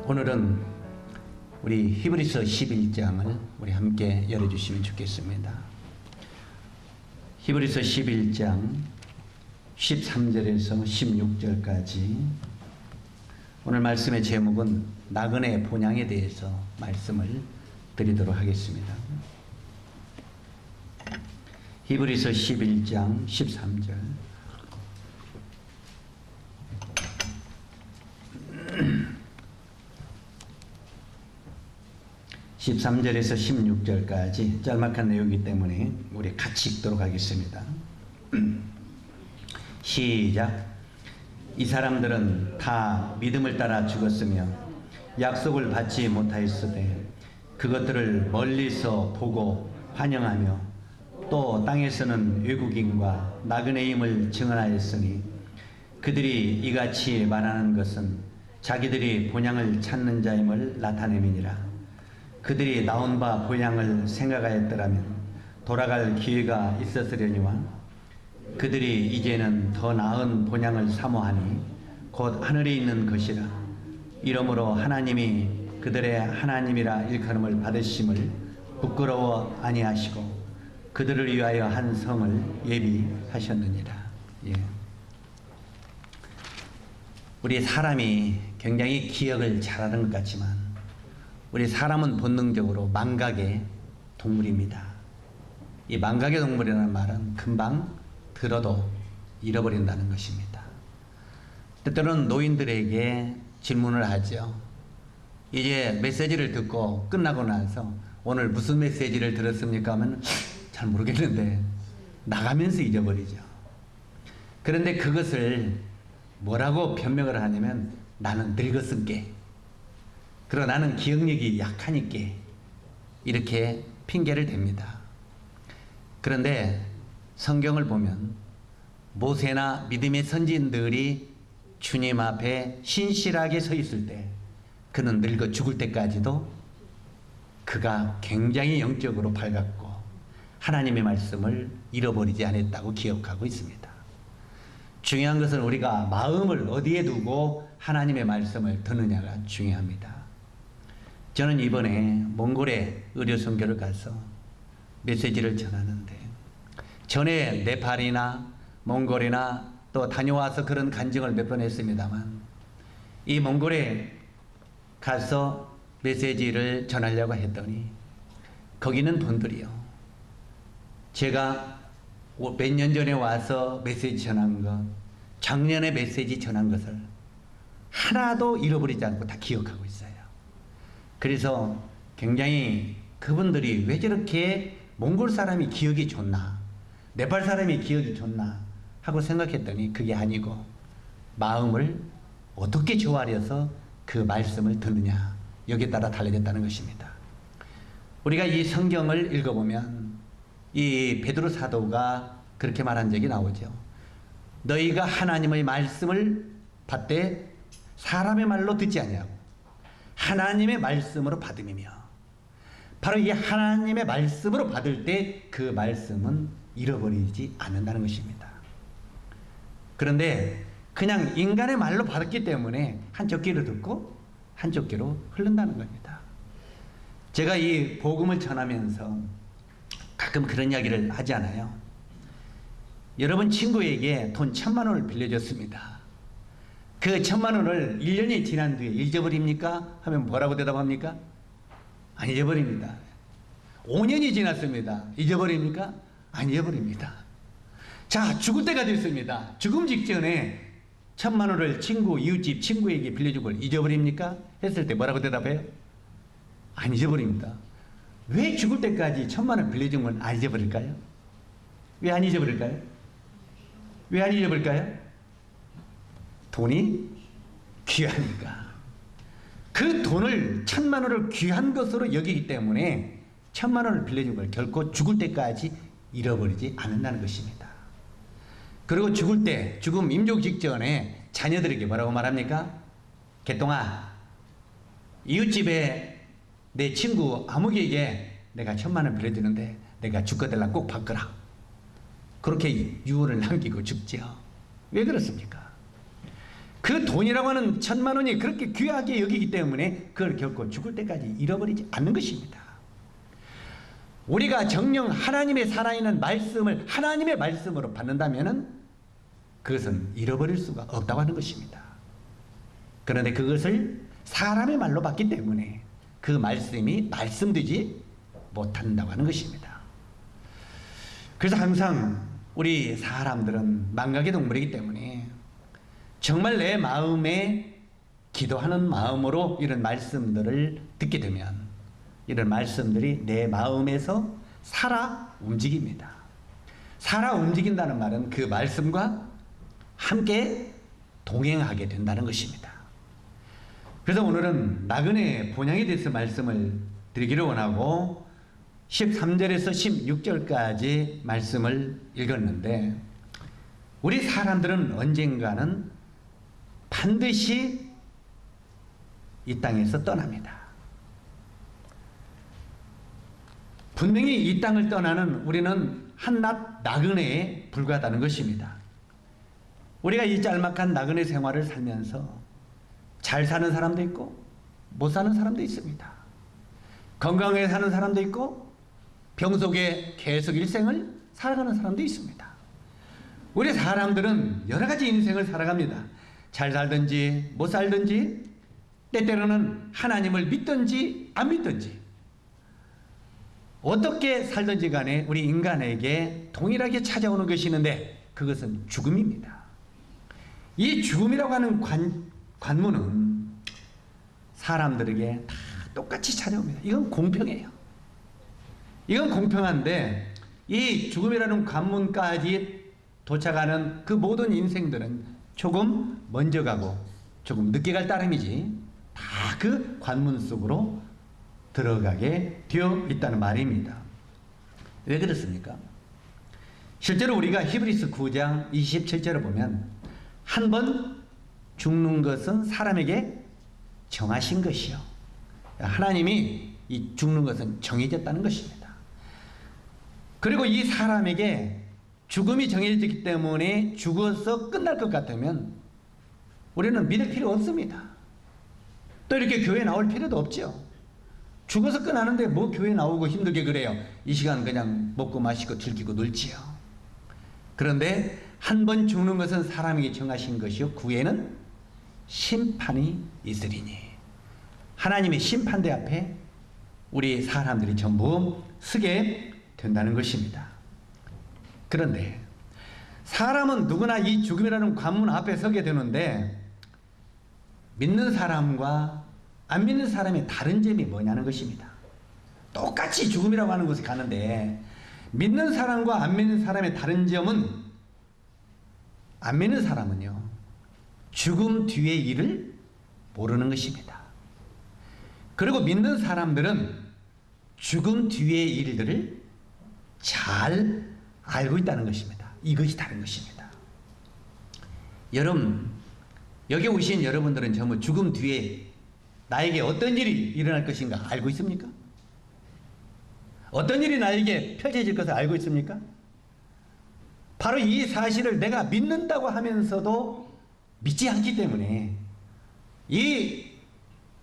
오늘은 우리 히브리서 11장을 우리 함께 열어주시면 좋겠습니다. 히브리서 11장 13절에서 16절까지 오늘 말씀의 제목은 나그네 본향에 대해서 말씀을 드리도록 하겠습니다. 히브리서 11장 13절 13절에서 16절까지 짤막한 내용이기 때문에 우리 같이 읽도록 하겠습니다. 시작. 이 사람들은 다 믿음을 따라 죽었으며 약속을 받지 못하였으되 그것들을 멀리서 보고 환영하며 또 땅에서는 외국인과 나그네임을 증언하였으니 그들이 이같이 말하는 것은 자기들이 본향을 찾는 자임을 나타냄이니라. 그들이 나온 바 본향을 생각하였더라면 돌아갈 기회가 있었으려니와 그들이 이제는 더 나은 본향을 사모하니 곧 하늘에 있는 것이라. 이러므로 하나님이 그들의 하나님이라 일컬음을 받으심을 부끄러워 아니하시고 그들을 위하여 한 성을 예비하셨느니라. 예. 우리 사람이 굉장히 기억을 잘하는 것 같지만 우리 사람은 본능적으로 망각의 동물입니다. 이 망각의 동물이라는 말은 금방 들어도 잃어버린다는 것입니다. 때때로는 노인들에게 질문을 하죠. 이제 메시지를 듣고 끝나고 나서 오늘 무슨 메시지를 들었습니까? 하면 잘 모르겠는데 나가면서 잊어버리죠. 그런데 그것을 뭐라고 변명을 하냐면 나는 늙었은게, 그러나 나는 기억력이 약하니까 이렇게 핑계를 댑니다. 그런데 성경을 보면 모세나 믿음의 선지인들이 주님 앞에 신실하게 서 있을 때 그는 늙어 죽을 때까지도 그가 굉장히 영적으로 밝았고 하나님의 말씀을 잃어버리지 않았다고 기억하고 있습니다. 중요한 것은 우리가 마음을 어디에 두고 하나님의 말씀을 듣느냐가 중요합니다. 저는 이번에 몽골에 의료선교를 가서 메시지를 전하는데 전에 네팔이나 몽골이나 또 다녀와서 그런 간증을 몇 번 했습니다만 이 몽골에 가서 메시지를 전하려고 했더니 거기는 분들이요, 제가 몇 년 전에 와서 메시지 전한 것, 작년에 메시지 전한 것을 하나도 잃어버리지 않고 다 기억하고 있어요. 그래서 굉장히 그분들이 왜 저렇게 몽골 사람이 기억이 좋나, 네팔 사람이 기억이 좋나 하고 생각했더니 그게 아니고 마음을 어떻게 조아려서 그 말씀을 듣느냐, 여기에 따라 달라졌다는 것입니다. 우리가 이 성경을 읽어보면 이 베드로 사도가 그렇게 말한 적이 나오죠. 너희가 하나님의 말씀을 받되 사람의 말로 듣지 아니하고 하나님의 말씀으로 받음이며, 바로 이 하나님의 말씀으로 받을 때 그 말씀은 잃어버리지 않는다는 것입니다. 그런데 그냥 인간의 말로 받았기 때문에 한쪽 귀로 듣고 한쪽 귀로 흐른다는 겁니다. 제가 이 복음을 전하면서 가끔 그런 이야기를 하지 않아요? 여러분 친구에게 돈 1,000만 원을 빌려줬습니다. 그 1,000만 원을 1년이 지난 뒤에 잊어버립니까? 하면 뭐라고 대답합니까? 안 잊어버립니다. 5년이 지났습니다. 잊어버립니까? 안 잊어버립니다. 자, 죽을 때가 됐습니다. 죽음 직전에 1,000만 원을 친구, 이웃집 친구에게 빌려준 걸 잊어버립니까? 했을 때 뭐라고 대답해요? 안 잊어버립니다. 왜 죽을 때까지 1,000만 원 빌려준 건 안 잊어버릴까요? 왜 안 잊어버릴까요? 왜 안 잊어버릴까요? 돈이 귀하니까. 그 돈을 1,000만 원을 귀한 것으로 여기기 때문에 1,000만 원을 빌려준 걸 결코 죽을 때까지 잃어버리지 않는다는 것입니다. 그리고 죽을 때, 죽음 임종 직전에 자녀들에게 뭐라고 말합니까? 개똥아, 이웃집에 내 친구 아무개에게 내가 1,000만 원 빌려주는데 내가 죽거들라 꼭 받거라. 그렇게 유언을 남기고 죽죠. 왜 그렇습니까? 그 돈이라고 하는 1,000만 원이 그렇게 귀하게 여기기 때문에 그걸 결코 죽을 때까지 잃어버리지 않는 것입니다. 우리가 정녕 하나님의 살아있는 말씀을 하나님의 말씀으로 받는다면 그것은 잃어버릴 수가 없다고 하는 것입니다. 그런데 그것을 사람의 말로 받기 때문에 그 말씀이 말씀되지 못한다고 하는 것입니다. 그래서 항상 우리 사람들은 망각의 동물이기 때문에 정말 내 마음에 기도하는 마음으로 이런 말씀들을 듣게 되면 이런 말씀들이 내 마음에서 살아 움직입니다. 살아 움직인다는 말은 그 말씀과 함께 동행하게 된다는 것입니다. 그래서 오늘은 나그네 본향에 대해서 말씀을 드리기를 원하고 13절에서 16절까지 말씀을 읽었는데 우리 사람들은 언젠가는 반드시 이 땅에서 떠납니다. 분명히 이 땅을 떠나는 우리는 한낱 나그네에 불과하다는 것입니다. 우리가 이 짤막한 나그네 생활을 살면서 잘 사는 사람도 있고 못 사는 사람도 있습니다. 건강하게 사는 사람도 있고 병 속에 계속 일생을 살아가는 사람도 있습니다. 우리 사람들은 여러 가지 인생을 살아갑니다. 잘 살든지 못 살든지 때때로는 하나님을 믿든지 안 믿든지 어떻게 살든지 간에 우리 인간에게 동일하게 찾아오는 것이 있는데 그것은 죽음입니다. 이 죽음이라고 하는 관문은 사람들에게 다 똑같이 찾아옵니다. 이건 공평해요. 이건 공평한데 이 죽음이라는 관문까지 도착하는 그 모든 인생들은 조금 먼저 가고 조금 늦게 갈 따름이지 다 그 관문 속으로 들어가게 되어 있다는 말입니다. 왜 그렇습니까? 실제로 우리가 히브리서 9장 27절을 보면 한 번 죽는 것은 사람에게 정하신 것이요. 하나님이 이 죽는 것은 정해졌다는 것입니다. 그리고 이 사람에게 죽음이 정해졌기 때문에 죽어서 끝날 것 같으면 우리는 믿을 필요 없습니다. 또 이렇게 교회 나올 필요도 없죠. 죽어서 끝나는데 뭐 교회 나오고 힘들게 그래요. 이 시간 그냥 먹고 마시고 즐기고 놀지요. 그런데 한 번 죽는 것은 사람에게 정하신 것이요 후에는 심판이 있으리니 하나님의 심판대 앞에 우리 사람들이 전부 서게 된다는 것입니다. 그런데 사람은 누구나 이 죽음이라는 관문 앞에 서게 되는데 믿는 사람과 안 믿는 사람의 다른 점이 뭐냐는 것입니다. 똑같이 죽음이라고 하는 곳에 가는데 믿는 사람과 안 믿는 사람의 다른 점은 안 믿는 사람은요 죽음 뒤의 일을 모르는 것입니다. 그리고 믿는 사람들은 죽음 뒤의 일들을 잘 알고 있다는 것입니다. 이것이 다른 것입니다. 여러분 여기 오신 여러분들은 전부 죽음 뒤에 나에게 어떤 일이 일어날 것인가 알고 있습니까? 어떤 일이 나에게 펼쳐질 것을 알고 있습니까? 바로 이 사실을 내가 믿는다고 하면서도 믿지 않기 때문에 이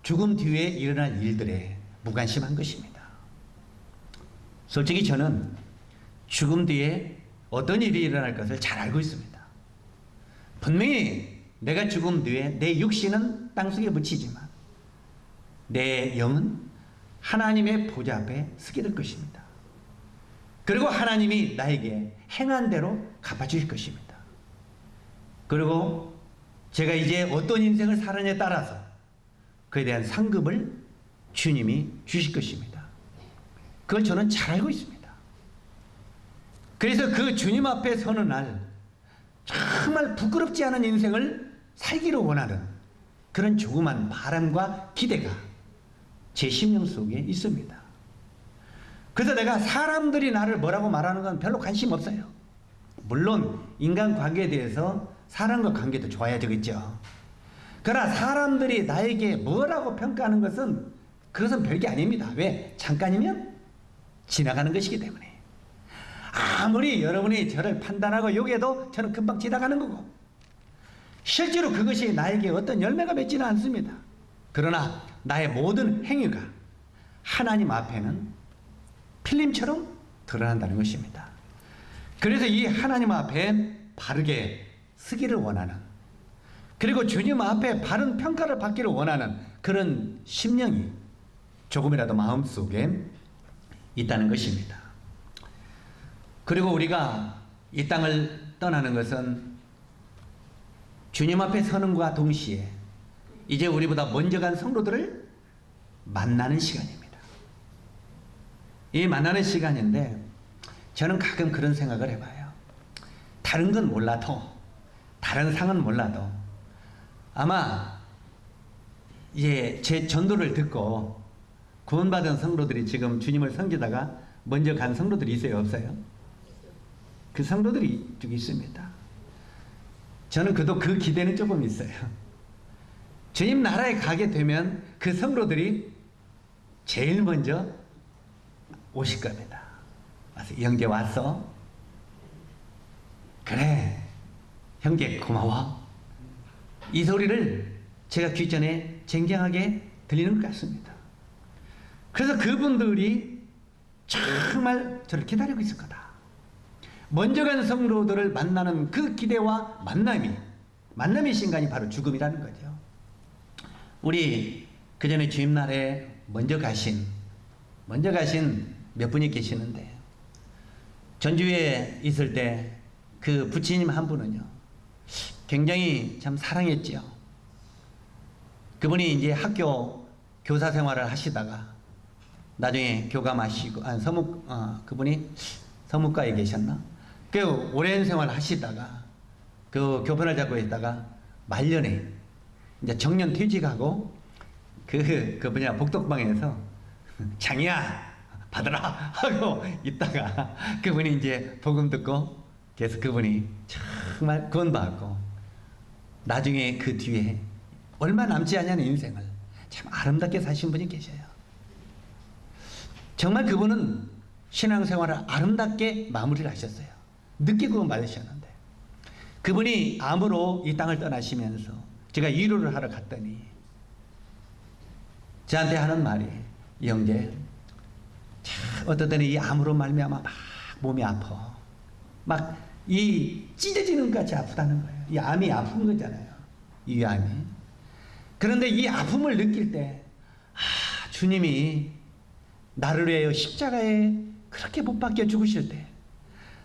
죽음 뒤에 일어날 일들에 무관심한 것입니다. 솔직히 저는 죽음 뒤에 어떤 일이 일어날 것을 잘 알고 있습니다. 분명히 내가 죽음 뒤에 내 육신은 땅속에 묻히지만 내 영은 하나님의 보좌 앞에 서게 될 것입니다. 그리고 하나님이 나에게 행한 대로 갚아주실 것입니다. 그리고 제가 이제 어떤 인생을 살았냐에 따라서 그에 대한 상급을 주님이 주실 것입니다. 그걸 저는 잘 알고 있습니다. 그래서 그 주님 앞에 서는 날 정말 부끄럽지 않은 인생을 살기를 원하는 그런 조그만 바람과 기대가 제 심령 속에 있습니다. 그래서 내가 사람들이 나를 뭐라고 말하는 건 별로 관심 없어요. 물론 인간관계에 대해서 사람과 관계도 좋아야 되겠죠. 그러나 사람들이 나에게 뭐라고 평가하는 것은 그것은 별게 아닙니다. 왜? 잠깐이면 지나가는 것이기 때문에. 아무리 여러분이 저를 판단하고 욕해도 저는 금방 지나가는 거고 실제로 그것이 나에게 어떤 열매가 맺지는 않습니다. 그러나 나의 모든 행위가 하나님 앞에는 필름처럼 드러난다는 것입니다. 그래서 이 하나님 앞에 바르게 서기를 원하는, 그리고 주님 앞에 바른 평가를 받기를 원하는 그런 심령이 조금이라도 마음속에 있다는 것입니다. 그리고 우리가 이 땅을 떠나는 것은 주님 앞에 서는 것과 동시에 이제 우리보다 먼저 간 성도들을 만나는 시간입니다. 이 만나는 시간인데 저는 가끔 그런 생각을 해봐요. 다른 건 몰라도, 다른 상은 몰라도 아마 이제 제 전도를 듣고 구원받은 성도들이 지금 주님을 섬기다가 먼저 간 성도들이 있어요, 없어요? 그 성도들이 쭉 있습니다. 저는 그 기대는 조금 있어요. 주님 나라에 가게 되면 그 성도들이 제일 먼저 오실 겁니다. 와서 형제 왔어? 그래, 형제 고마워. 이 소리를 제가 귀전에 쟁쟁하게 들리는 것 같습니다. 그래서 그분들이 정말 저를 기다리고 있을 거다. 먼저 간 성도들을 만나는 그 기대와 만남의 순간이 바로 죽음이라는 거죠. 우리 그 전에 주임날에 먼저 가신 몇 분이 계시는데, 전주에 있을 때 그 부처님 한 분은요, 굉장히 참 사랑했지요. 그분이 이제 학교 교사 생활을 하시다가 나중에 교감하시고, 그분이 서무과에 계셨나? 그 오랜 생활 하시다가 그 교편을 잡고 있다가 말년에 이제 정년 퇴직하고 그 뭐냐 복덕방에서 장이야 받으라 하고 있다가 그분이 이제 복음 듣고 그래서 그분이 정말 구원받고 나중에 그 뒤에 얼마 남지 않냐는 인생을 참 아름답게 사신 분이 계셔요. 정말 그분은 신앙생활을 아름답게 마무리를 하셨어요. 늦게 그거 받으셨는데 그분이 암으로 이 땅을 떠나시면서 제가 위로를 하러 갔더니 저한테 하는 말이, 이 형제 어떤 때는 이 암으로 말미암아 막 몸이 아파, 막 이 찢어지는 것 같이 아프다는 거예요. 이 암이 아픈 거잖아요, 이 암이. 그런데 이 아픔을 느낄 때 주님이 나를 위하여 십자가에 그렇게 못 박혀 죽으실 때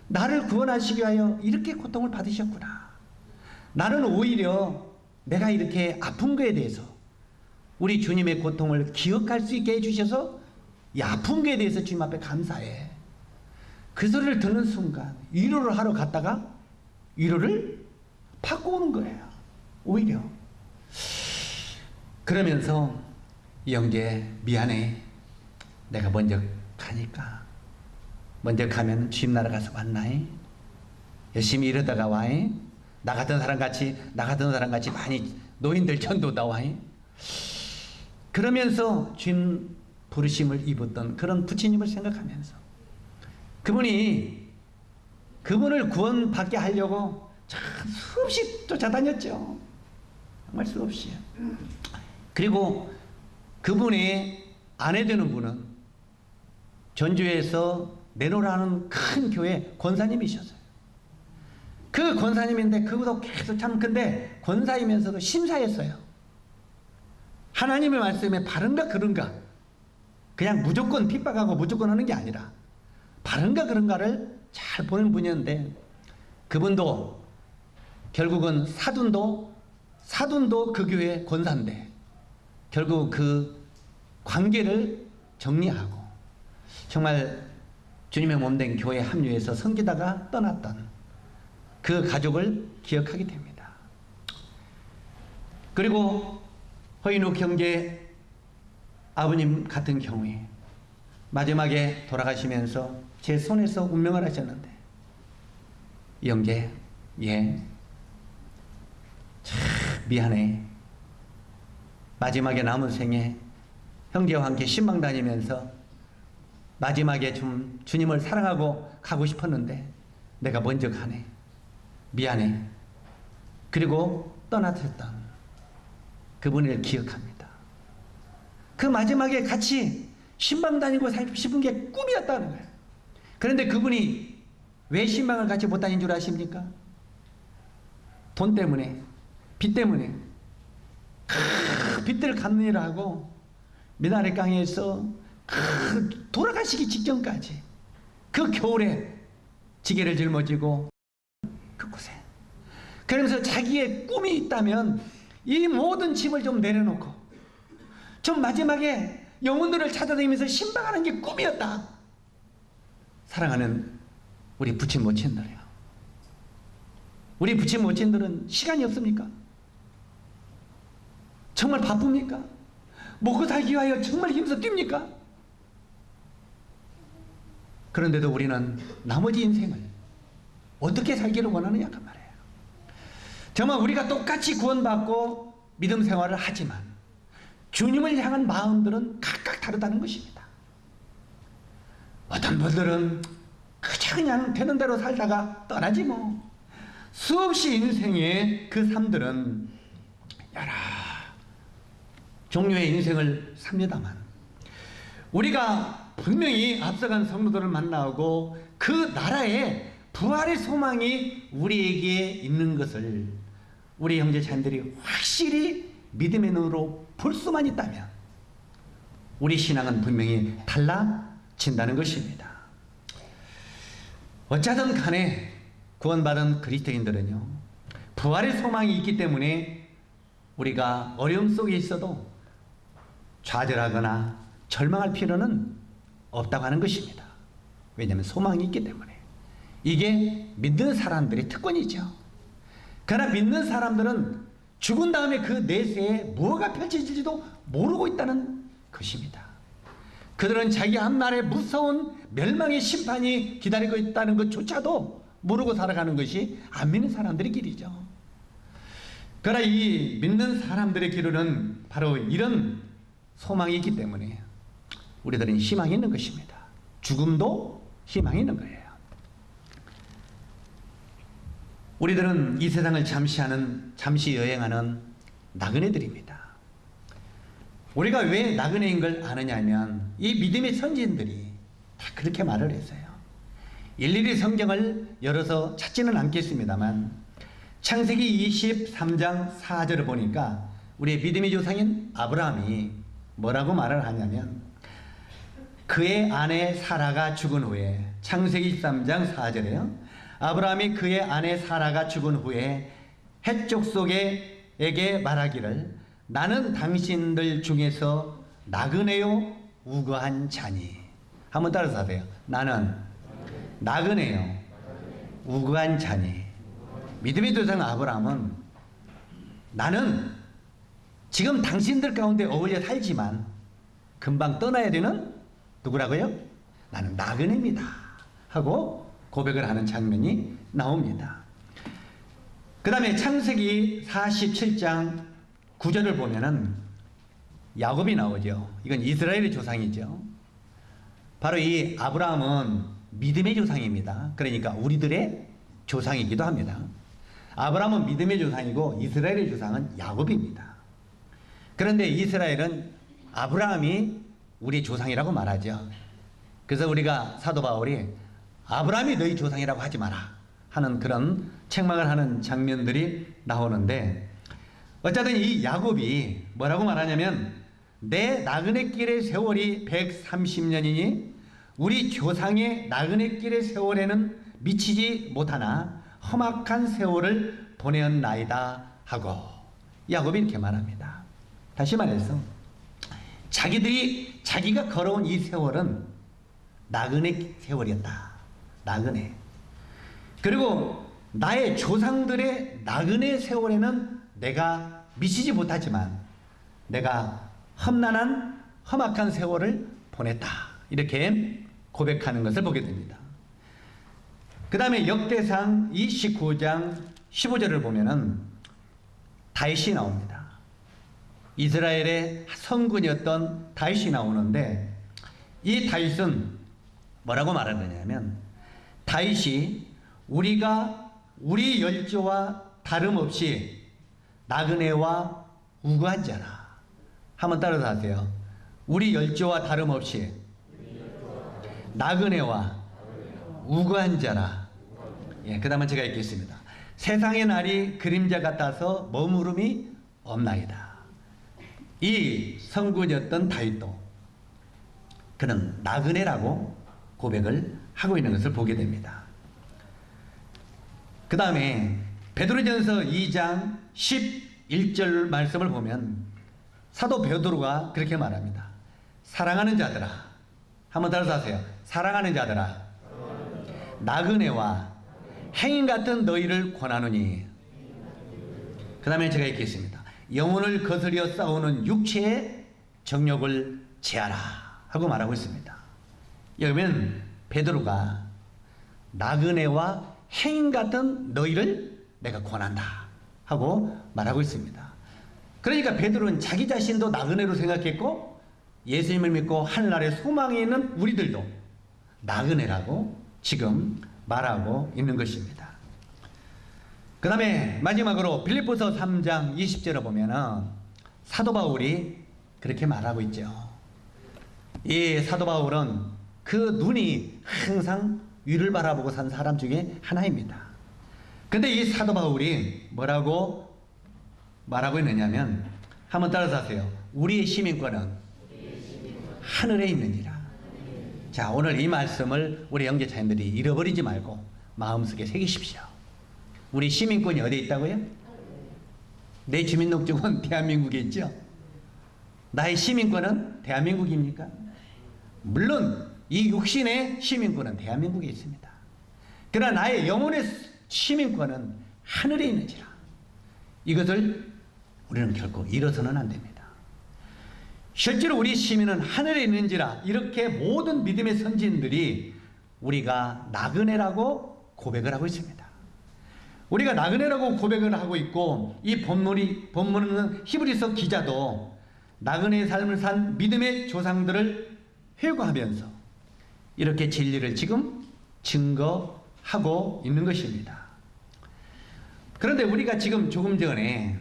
나를 구원하시기 위하여 이렇게 고통을 받으셨구나. 나는 오히려 내가 이렇게 아픈 거에 대해서 우리 주님의 고통을 기억할 수 있게 해주셔서 이 아픈 거에 대해서 주님 앞에 감사해. 그 소리를 듣는 순간 위로를 하러 갔다가 위로를 받고 오는 거예요, 오히려. 그러면서 이 형제 미안해, 내가 먼저 가니까 먼저 가면 주님 나라 가서 만나이, 열심히 이러다가 와이, 나 같은 사람 같이 많이 노인들 전도다 와이. 그러면서 주님 부르심을 입었던 그런 부처님을 생각하면서 그분을 구원받게 하려고 참 수없이 쫓아다녔죠. 정말 수없이. 그리고 그분의 아내 되는 분은 전주에서 내노라는 큰 교회 권사님이셨어요. 그 권사님인데 그것도 계속 참, 근데 권사이면서도 심사했어요. 하나님의 말씀에 바른가 그른가, 그냥 무조건 핍박하고 무조건 하는 게 아니라 바른가 그른가를 잘 보는 분이었는데, 그분도 결국은 사돈도 그 교회 권사인데 결국 그 관계를 정리하고 정말 주님의 몸된 교회에 합류해서 섬기다가 떠났던 그 가족을 기억하게 됩니다. 그리고 허인욱 형제 아버님 같은 경우에 마지막에 돌아가시면서 제 손에서 운명을 하셨는데, 이 형제, 참 미안해. 마지막에 남은 생에 형제와 함께 신방 다니면서 마지막에 좀 주님을 사랑하고 가고 싶었는데 내가 먼저 가네. 미안해. 그리고 떠나셨던 그분을 기억합니다. 그 마지막에 같이 신방 다니고 살고 싶은 게 꿈이었다는 거예요. 그런데 그분이 왜 신방을 같이 못 다닌 줄 아십니까? 돈 때문에, 빚 때문에. 빚들을 갚느라고 미나리 강에서 돌아가시기 직전까지 그 겨울에 지게를 짊어지고 그곳에, 그러면서 자기의 꿈이 있다면 이 모든 짐을 좀 내려놓고 좀 마지막에 영혼들을 찾아다니면서 신방하는 게 꿈이었다. 사랑하는 우리 부친 모친들이요, 우리 부친 모친들은 시간이 없습니까? 정말 바쁩니까? 먹고 살기 위하여 정말 힘써 뜁니까? 그런데도 우리는 나머지 인생을 어떻게 살기를 원하느냐 그 말이에요. 정말 우리가 똑같이 구원받고 믿음 생활을 하지만 주님을 향한 마음들은 각각 다르다는 것입니다. 어떤 분들은 그저 그냥 되는 대로 살다가 떠나지 뭐. 수없이 인생의 그 삶들은 여러 종류의 인생을 삽니다만, 우리가 분명히 앞서간 성도들을 만나고 그 나라에 부활의 소망이 우리에게 있는 것을 우리 형제 자매들이 확실히 믿음의 눈으로 볼 수만 있다면 우리 신앙은 분명히 달라진다는 것입니다. 어쩌든 간에 구원받은 그리스도인들은요, 부활의 소망이 있기 때문에 우리가 어려움 속에 있어도 좌절하거나 절망할 필요는 없다고 하는 것입니다. 왜냐하면 소망이 있기 때문에. 이게 믿는 사람들의 특권이죠. 그러나 믿는 사람들은 죽은 다음에 그 내세에 뭐가 펼쳐질지도 모르고 있다는 것입니다. 그들은 자기 앞날에 무서운 멸망의 심판이 기다리고 있다는 것조차도 모르고 살아가는 것이 안 믿는 사람들의 길이죠. 그러나 이 믿는 사람들의 길은 바로 이런 소망이 있기 때문에 우리들은 희망이 있는 것입니다. 죽음도 희망이 있는 거예요. 우리들은 이 세상을 잠시 여행하는 나그네들입니다. 우리가 왜 나그네인 걸 아느냐면 이 믿음의 선진들이 다 그렇게 말을 했어요. 일일이 성경을 열어서 찾지는 않겠습니다만 창세기 23장 4절을 보니까 우리의 믿음의 조상인 아브라함이 뭐라고 말을 하냐면, 그의 아내 사라가 죽은 후에, 창세기 23장 4절에요. 아브라함이 그의 아내 사라가 죽은 후에 헷 족속에게 말하기를 나는 당신들 중에서 나그네요 우거한 자니. 한번 따라서 하세요. 나는 나그네요 우거한 자니. 믿음의 조상 아브라함은 나는 지금 당신들 가운데 어울려 살지만 금방 떠나야 되는 누구라고요? 나는 나그네입니다 하고 고백을 하는 장면이 나옵니다. 그 다음에 창세기 47장 9절을 보면은 야곱이 나오죠. 이건 이스라엘의 조상이죠. 바로 이 아브라함은 믿음의 조상입니다. 그러니까 우리들의 조상이기도 합니다. 아브라함은 믿음의 조상이고 이스라엘의 조상은 야곱입니다. 그런데 이스라엘은 아브라함이 우리 조상이라고 말하죠. 그래서 우리가 사도 바울이 아브라함이 너희 조상이라고 하지 마라 하는 그런 책망을 하는 장면들이 나오는데, 어쨌든 이 야곱이 뭐라고 말하냐면 내 나그네길의 세월이 130년이니 우리 조상의 나그네길의 세월에는 미치지 못하나 험악한 세월을 보내었나이다 하고 야곱이 이렇게 말합니다. 다시 말해서 자기가 걸어온 이 세월은 나그네 세월이었다. 나그네. 그리고 나의 조상들의 나그네 세월에는 내가 미치지 못하지만 내가 험난한 험악한 세월을 보냈다. 이렇게 고백하는 것을 보게 됩니다. 그 다음에 역대상 29장 15절을 보면은 다윗이 나옵니다. 이스라엘의 성군이었던 다윗이 나오는데, 이 다윗은 뭐라고 말하느냐면 다윗이 우리가 우리 열조와 다름없이 나그네와 우고한 자라. 한번 따라서 하세요. 우리 열조와 다름없이 나그네와 우고한 자라. 예, 그 다음은 제가 읽겠습니다. 세상의 날이 그림자 같아서 머무름이 없나이다. 이 성군이었던 다윗도 그는 나그네라고 고백을 하고 있는 것을 보게 됩니다. 그 다음에 베드로전서 2장 11절 말씀을 보면 사도 베드로가 그렇게 말합니다. 사랑하는 자들아, 한번 따라서 하세요. 사랑하는 자들아, 나그네와 행인 같은 너희를 권하노니. 그 다음에 제가 읽겠습니다. 영혼을 거스려 싸우는 육체의 정욕을 제하라 하고 말하고 있습니다. 여러분, 베드로가 나그네와 행인 같은 너희를 내가 권한다 하고 말하고 있습니다. 그러니까 베드로는 자기 자신도 나그네로 생각했고 예수님을 믿고 하늘나라에 소망이 있는 우리들도 나그네라고 지금 말하고 있는 것입니다. 그 다음에 마지막으로 빌립보서 3장 20절을 보면은 사도 바울이 그렇게 말하고 있죠. 이 사도 바울은 그 눈이 항상 위를 바라보고 산 사람 중에 하나입니다. 근데 이 사도 바울이 뭐라고 말하고 있느냐면 한번 따라서 하세요. 우리의 시민권은 하늘에 있느니라. 자, 오늘 이 말씀을 우리 영제자님들이 잃어버리지 말고 마음속에 새기십시오. 우리 시민권이 어디에 있다고요? 내 주민등록증은 대한민국에 있죠. 나의 시민권은 대한민국입니까? 물론 이 육신의 시민권은 대한민국에 있습니다. 그러나 나의 영혼의 시민권은 하늘에 있는지라. 이것을 우리는 결코 잃어서는 안 됩니다. 실제로 우리 시민은 하늘에 있는지라. 이렇게 모든 믿음의 선진들이 우리가 나그네라고 고백을 하고 있습니다. 우리가 나그네라고 고백을 하고 있고, 이 본문은 히브리서 기자도 나그네의 삶을 산 믿음의 조상들을 회고하면서 이렇게 진리를 지금 증거하고 있는 것입니다. 그런데 우리가 지금 조금 전에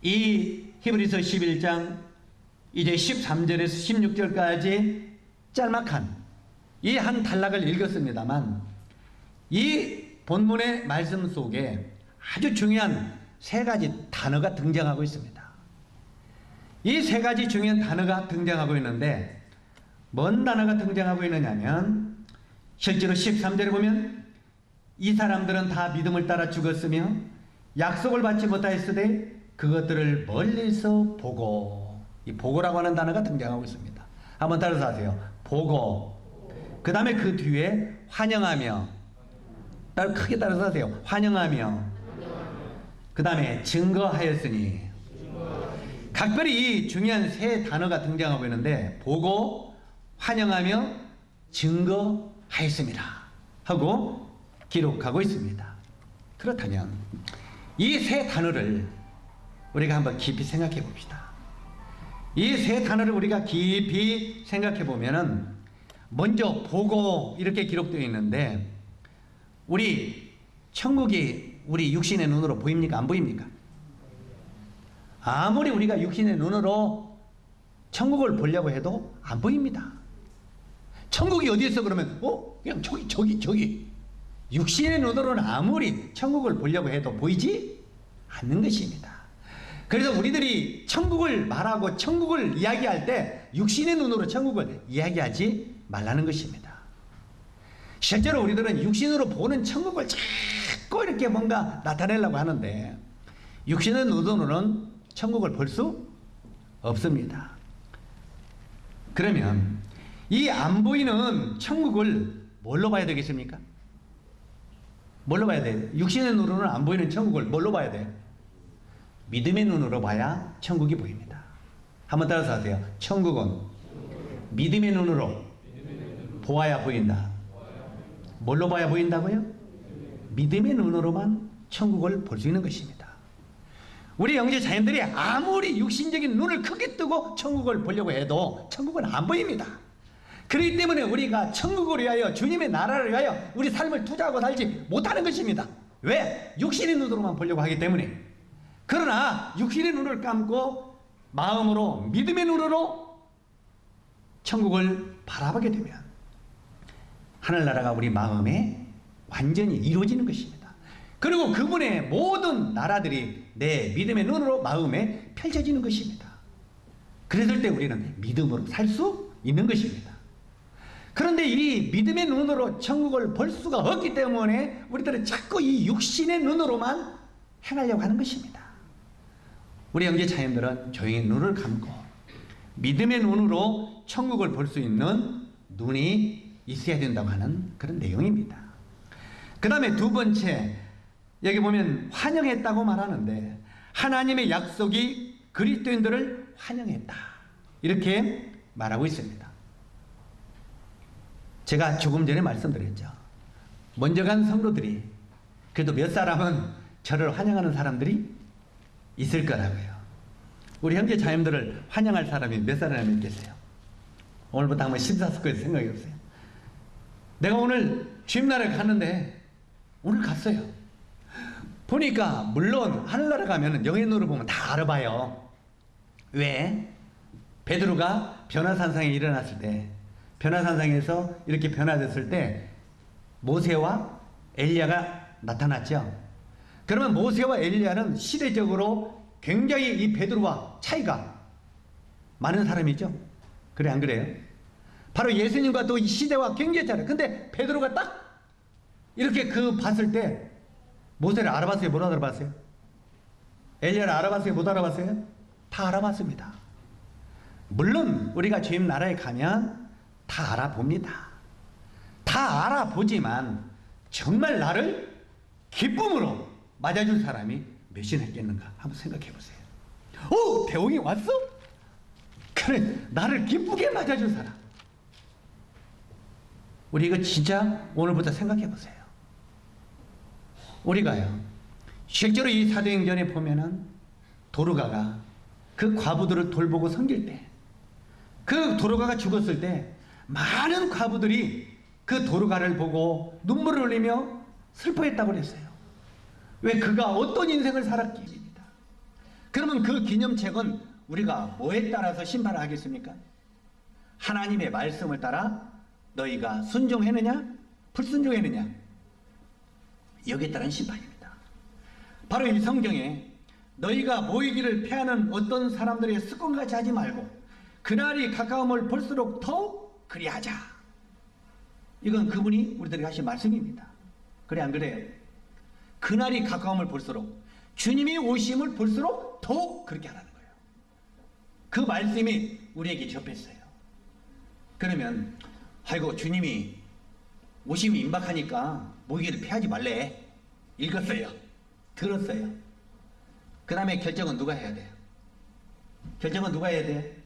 이 히브리서 11장 이제 13절에서 16절까지 짤막한 이 한 단락을 읽었습니다만, 이 본문의 말씀 속에 아주 중요한 세 가지 단어가 등장하고 있습니다. 이 세 가지 중요한 단어가 등장하고 있는데, 뭔 단어가 등장하고 있느냐면, 실제로 13절에 보면 이 사람들은 다 믿음을 따라 죽었으며 약속을 받지 못하였으되 그것들을 멀리서 보고, 이 보고라고 하는 단어가 등장하고 있습니다. 한번 따라서 하세요. 보고. 그 다음에 그 뒤에 환영하며, 크게 따라서 하세요. 환영하며. 그 다음에 증거하였으니. 각별히 이 중요한 세 단어가 등장하고 있는데, 보고, 환영하며, 증거하였습니다 하고 기록하고 있습니다. 그렇다면 이 세 단어를 우리가 한번 깊이 생각해 봅시다. 이 세 단어를 우리가 깊이 생각해 보면은, 먼저 보고 이렇게 기록되어 있는데, 우리 천국이 우리 육신의 눈으로 보입니까? 안 보입니까? 아무리 우리가 육신의 눈으로 천국을 보려고 해도 안 보입니다. 천국이 어디 있어 그러면 그냥 저기 육신의 눈으로는 아무리 천국을 보려고 해도 보이지 않는 것입니다. 그래서 우리들이 천국을 말하고 천국을 이야기할 때 육신의 눈으로 천국을 이야기하지 말라는 것입니다. 실제로 우리들은 육신으로 보는 천국을 자꾸 이렇게 뭔가 나타내려고 하는데, 육신의 눈으로는 천국을 볼 수 없습니다. 그러면 이 안 보이는 천국을 뭘로 봐야 되겠습니까? 뭘로 봐야 돼요? 육신의 눈으로는 안 보이는 천국을 뭘로 봐야 돼요? 믿음의 눈으로 봐야 천국이 보입니다. 한번 따라서 하세요. 천국은 믿음의 눈으로 보아야 보인다. 뭘로 봐야 보인다고요? 믿음의 눈으로만 천국을 볼 수 있는 것입니다. 우리 영제 자녀들이 아무리 육신적인 눈을 크게 뜨고 천국을 보려고 해도 천국은 안 보입니다. 그렇기 때문에 우리가 천국을 위하여, 주님의 나라를 위하여 우리 삶을 투자하고 살지 못하는 것입니다. 왜? 육신의 눈으로만 보려고 하기 때문에. 그러나 육신의 눈을 감고 마음으로 믿음의 눈으로 천국을 바라보게 되면 하늘나라가 우리 마음에 완전히 이루어지는 것입니다. 그리고 그분의 모든 나라들이 내 믿음의 눈으로 마음에 펼쳐지는 것입니다. 그랬을 때 우리는 믿음으로 살 수 있는 것입니다. 그런데 이 믿음의 눈으로 천국을 볼 수가 없기 때문에 우리들은 자꾸 이 육신의 눈으로만 행하려고 하는 것입니다. 우리 형제 자매들은 조용히 눈을 감고 믿음의 눈으로 천국을 볼 수 있는 눈이 있어야 된다고 하는 그런 내용입니다. 그 다음에 두 번째, 여기 보면 환영했다고 말하는데 하나님의 약속이 그리스도인들을 환영했다 이렇게 말하고 있습니다. 제가 조금 전에 말씀드렸죠. 먼저 간 성도들이 그래도 몇 사람은 저를 환영하는 사람들이 있을 거라고요. 우리 형제 자매들을 환영할 사람이 몇 사람이 계세요? 오늘부터 한번 심사숙고해서 생각해 보세요. 내가 오늘 주님나라에 갔는데 오늘 갔어요. 보니까 물론 하늘나라 가면 영의 눈으로 보면 다 알아봐요. 왜? 베드로가 변화산상에 일어났을 때, 변화산상에서 이렇게 변화됐을 때 모세와 엘리야가 나타났죠. 그러면 모세와 엘리야는 시대적으로 굉장히 이 베드로와 차이가 많은 사람이죠. 그래 안 그래요? 바로 예수님과 또 이 시대와 굉장히 차이. 근데 베드로가 딱 이렇게 그 봤을 때 모세를 알아봤어요? 못 알아봤어요? 엘리야를 알아봤어요? 못 알아봤어요? 다 알아봤습니다. 물론 우리가 주님 나라에 가면 다 알아봅니다. 다 알아보지만 정말 나를 기쁨으로 맞아줄 사람이 몇이나 있겠는가 한번 생각해 보세요. 오! 대웅이 왔어? 그래, 나를 기쁘게 맞아줄 사람. 우리 이거 진짜 오늘부터 생각해 보세요. 우리가요, 실제로 이 사도행전에 보면은 도르가가 그 과부들을 돌보고 섬길 때, 그 도르가가 죽었을 때 많은 과부들이 그 도르가를 보고 눈물을 흘리며 슬퍼했다고 그랬어요. 왜? 그가 어떤 인생을 살았기입니다. 그러면 그 기념책은 우리가 뭐에 따라서 심판을 하겠습니까? 하나님의 말씀을 따라 너희가 순종했느냐 불순종했느냐, 여기에 따른 심판입니다. 바로 이 성경에 너희가 모이기를 패하는 어떤 사람들의 습관같이 하지 말고 그날이 가까움을 볼수록 더욱 그리하자. 이건 그분이 우리들에게 하신 말씀입니다. 그래 안 그래요? 그날이 가까움을 볼수록, 주님이 오심을 볼수록 더욱 그렇게 하라는 거예요. 그 말씀이 우리에게 접했어요. 그러면 아이고 주님이 오심이 임박하니까 모이기를 패하지 말래. 읽었어요. 들었어요. 그 다음에 결정은 누가 해야 돼요? 결정은 누가 해야 돼?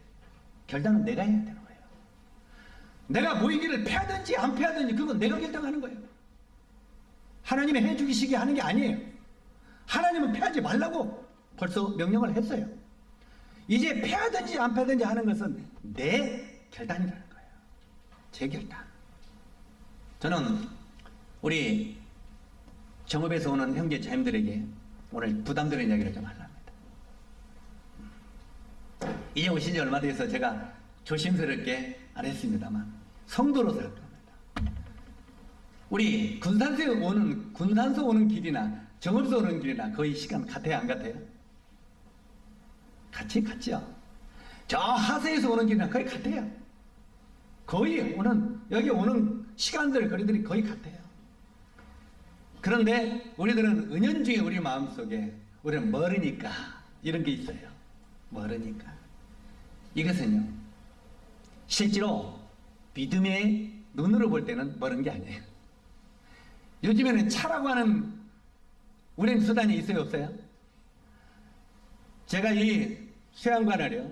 결단은 내가 해야 되는 거예요. 내가 모이기를 패하든지 안 패하든지 그건 내가 결정하는 거예요. 하나님이 해주기시게 하는 게 아니에요. 하나님은 패하지 말라고 벌써 명령을 했어요. 이제 패하든지 안 패하든지 하는 것은 내 결단이라는 거예요. 제 결단. 저는 우리 정읍에서 오는 형제 자매들에게 오늘 부담되는 이야기를 좀 하려고 합니다. 이제 오신 지 얼마 돼서 제가 조심스럽게 안 했습니다만 성도로 살 겁니다. 우리 군산서 오는 길이나 정읍서 오는 길이나 거의 시간 같아요, 안 같아요? 같죠? 저 하서에서 오는 길이나 거의 같아요. 거의 여기 오는 시간들, 거리들이 거의 같아요. 그런데 우리들은 은연중에 우리 마음속에 우리는 멀으니까 이런 게 있어요. 멀으니까. 이것은요, 실제로 믿음의 눈으로 볼 때는 멀은 게 아니에요. 요즘에는 차라고 하는 운행 수단이 있어요, 없어요? 제가 이 수양관을요,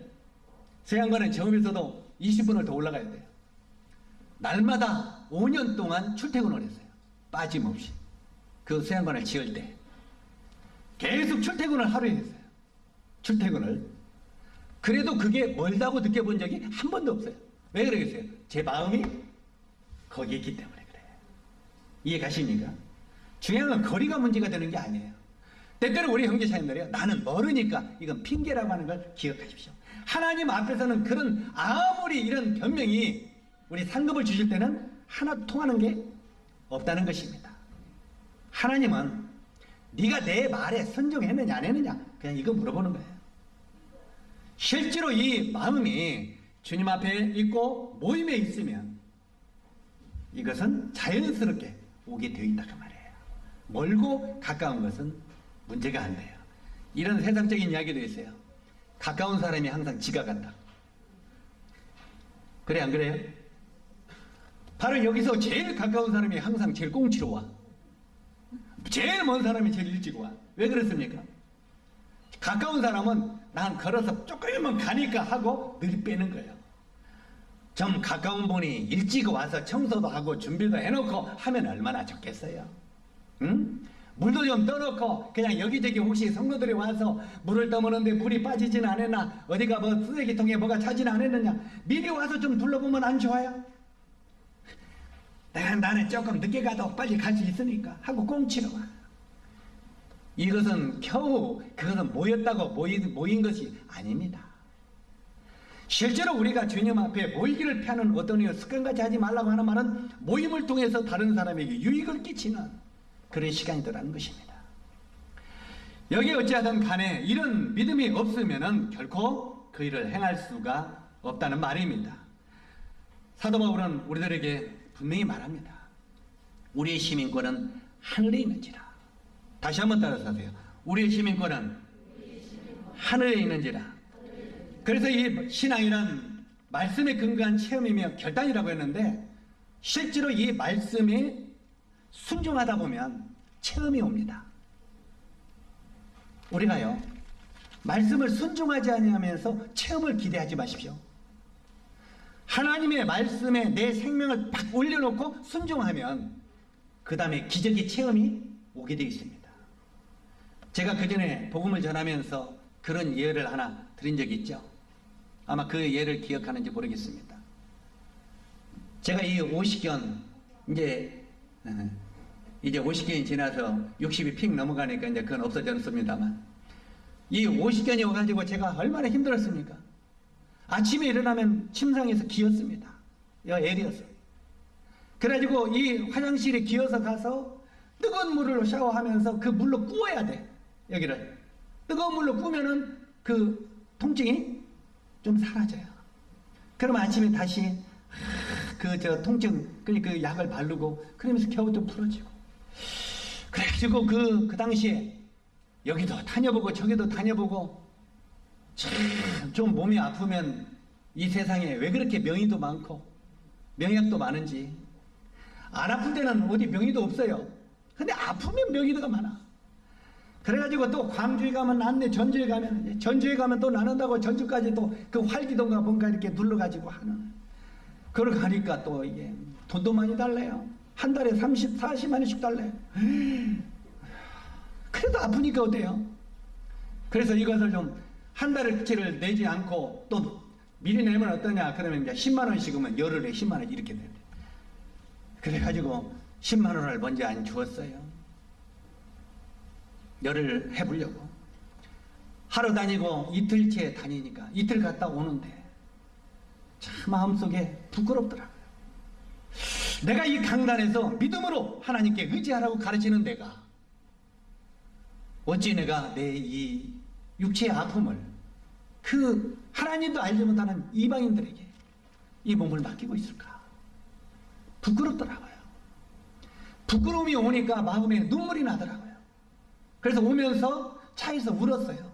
수양관은 정읍에서도 20분을 더 올라가야 돼요. 날마다 5년 동안 출퇴근을 했어요. 빠짐없이. 그 수양관을 지을 때 계속 출퇴근을 하루에 했어요. 출퇴근을. 그래도 그게 멀다고 느껴본 적이 한 번도 없어요. 왜 그러겠어요? 제 마음이 거기에 있기 때문에 그래요. 이해 가십니까? 중요한 건 거리가 문제가 되는 게 아니에요. 때때로 우리 형제자매들이요, 나는 모르니까, 이건 핑계라고 하는 걸 기억하십시오. 하나님 앞에서는 그런 아무리 이런 변명이 우리 상급을 주실 때는 하나도 통하는 게 없다는 것입니다. 하나님은 네가 내 말에 순종했느냐 안 했느냐 그냥 이거 물어보는 거예요. 실제로 이 마음이 주님 앞에 있고 모임에 있으면 이것은 자연스럽게 오게 되어 있다 그 말이에요. 멀고 가까운 것은 문제가 안 돼요. 이런 세상적인 이야기도 있어요. 가까운 사람이 항상 지가 간다. 그래 안 그래요? 바로 여기서 제일 가까운 사람이 항상 제일 꽁치로 와. 제일 먼 사람이 제일 일찍 와. 왜 그렇습니까? 가까운 사람은 난 걸어서 조금만 가니까 하고 늘 빼는 거예요. 좀 가까운 분이 일찍 와서 청소도 하고 준비도 해놓고 하면 얼마나 좋겠어요. 응? 물도 좀 떠놓고 그냥 여기저기 혹시 성도들이 와서 물을 떠먹는데 물이 빠지지는 않았나, 어디가 뭐 쓰레기통에 뭐가 차지는 않았느냐, 미리 와서 좀 둘러보면 안 좋아요? 나는 조금 늦게 가도 빨리 갈 수 있으니까 하고 꽁치러 와. 이것은 겨우 그것은 모였다고 모인 것이 아닙니다. 실제로 우리가 주님 앞에 모이기를 피하는 어떤 습관까지 하지 말라고 하는 말은 모임을 통해서 다른 사람에게 유익을 끼치는 그런 시간이더라는 것입니다. 여기 어찌하든 간에 이런 믿음이 없으면 결코 그 일을 행할 수가 없다는 말입니다. 사도 바울은 우리들에게 분명히 말합니다. 우리의 시민권은 하늘에 있는지라. 다시 한번 따라서 하세요. 우리의 시민권은 하늘에 있는지라. 그래서 이 신앙이란 말씀에 근거한 체험이며 결단이라고 했는데, 실제로 이 말씀에 순종하다 보면 체험이 옵니다. 우리가요, 말씀을 순종하지 아니하면서 체험을 기대하지 마십시오. 하나님의 말씀에 내 생명을 팍 올려놓고 순종하면 그 다음에 기적의 체험이 오게 되어 있습니다. 제가 그 전에 복음을 전하면서 그런 예를 하나 드린 적이 있죠. 아마 그 예를 기억하는지 모르겠습니다. 제가 이 50견 이제 50견이 지나서 60이 픽 넘어가니까 이제 그건 없어졌습니다만, 이 50견이 와가지고 제가 얼마나 힘들었습니까? 아침에 일어나면 침상에서 기었습니다. 애리어서. 그래가지고 이 화장실에 기어서 가서 뜨거운 물로 샤워하면서 그 물로 구워야 돼. 여기를. 뜨거운 물로 구우면은 그 통증이 좀 사라져요. 그럼 아침에 다시 통증, 그 약을 바르고 그러면서 겨우 좀 풀어지고. 그래가지고 그 당시에 여기도 다녀보고 저기도 다녀보고, 참 좀 몸이 아프면 이 세상에 왜 그렇게 명의도 많고 명약도 많은지. 안 아픈 데는 어디 명의도 없어요. 근데 아프면 명의도가 많아. 그래가지고 또 광주에 가면 낫네, 전주에 가면 또 나눈다고 전주까지 또 그 활기동가 뭔가 이렇게 눌러가지고 하는. 그러고 가니까 또 이게 돈도 많이 달래요. 한 달에 30, 40만 원씩 달래요. 그래도 아프니까 어때요? 그래서 이것을 좀 한 달치를 내지 않고 또 미리 내면 어떠냐 그러면 이제 10만 원씩이면 열흘에 10만 원 이렇게 돼요. 그래가지고 10만 원을 먼저 안 주었어요. 열흘 해보려고. 하루 다니고 이틀째 다니니까 이틀 갔다 오는데 참 마음속에 부끄럽더라고요. 내가 이 강단에서 믿음으로 하나님께 의지하라고 가르치는 내가 어찌 내가 내 이 육체의 아픔을 그 하나님도 알지 못하는 이방인들에게 이 몸을 맡기고 있을까? 부끄럽더라고요. 부끄러움이 오니까 마음에 눈물이 나더라고요. 그래서 오면서 차에서 울었어요.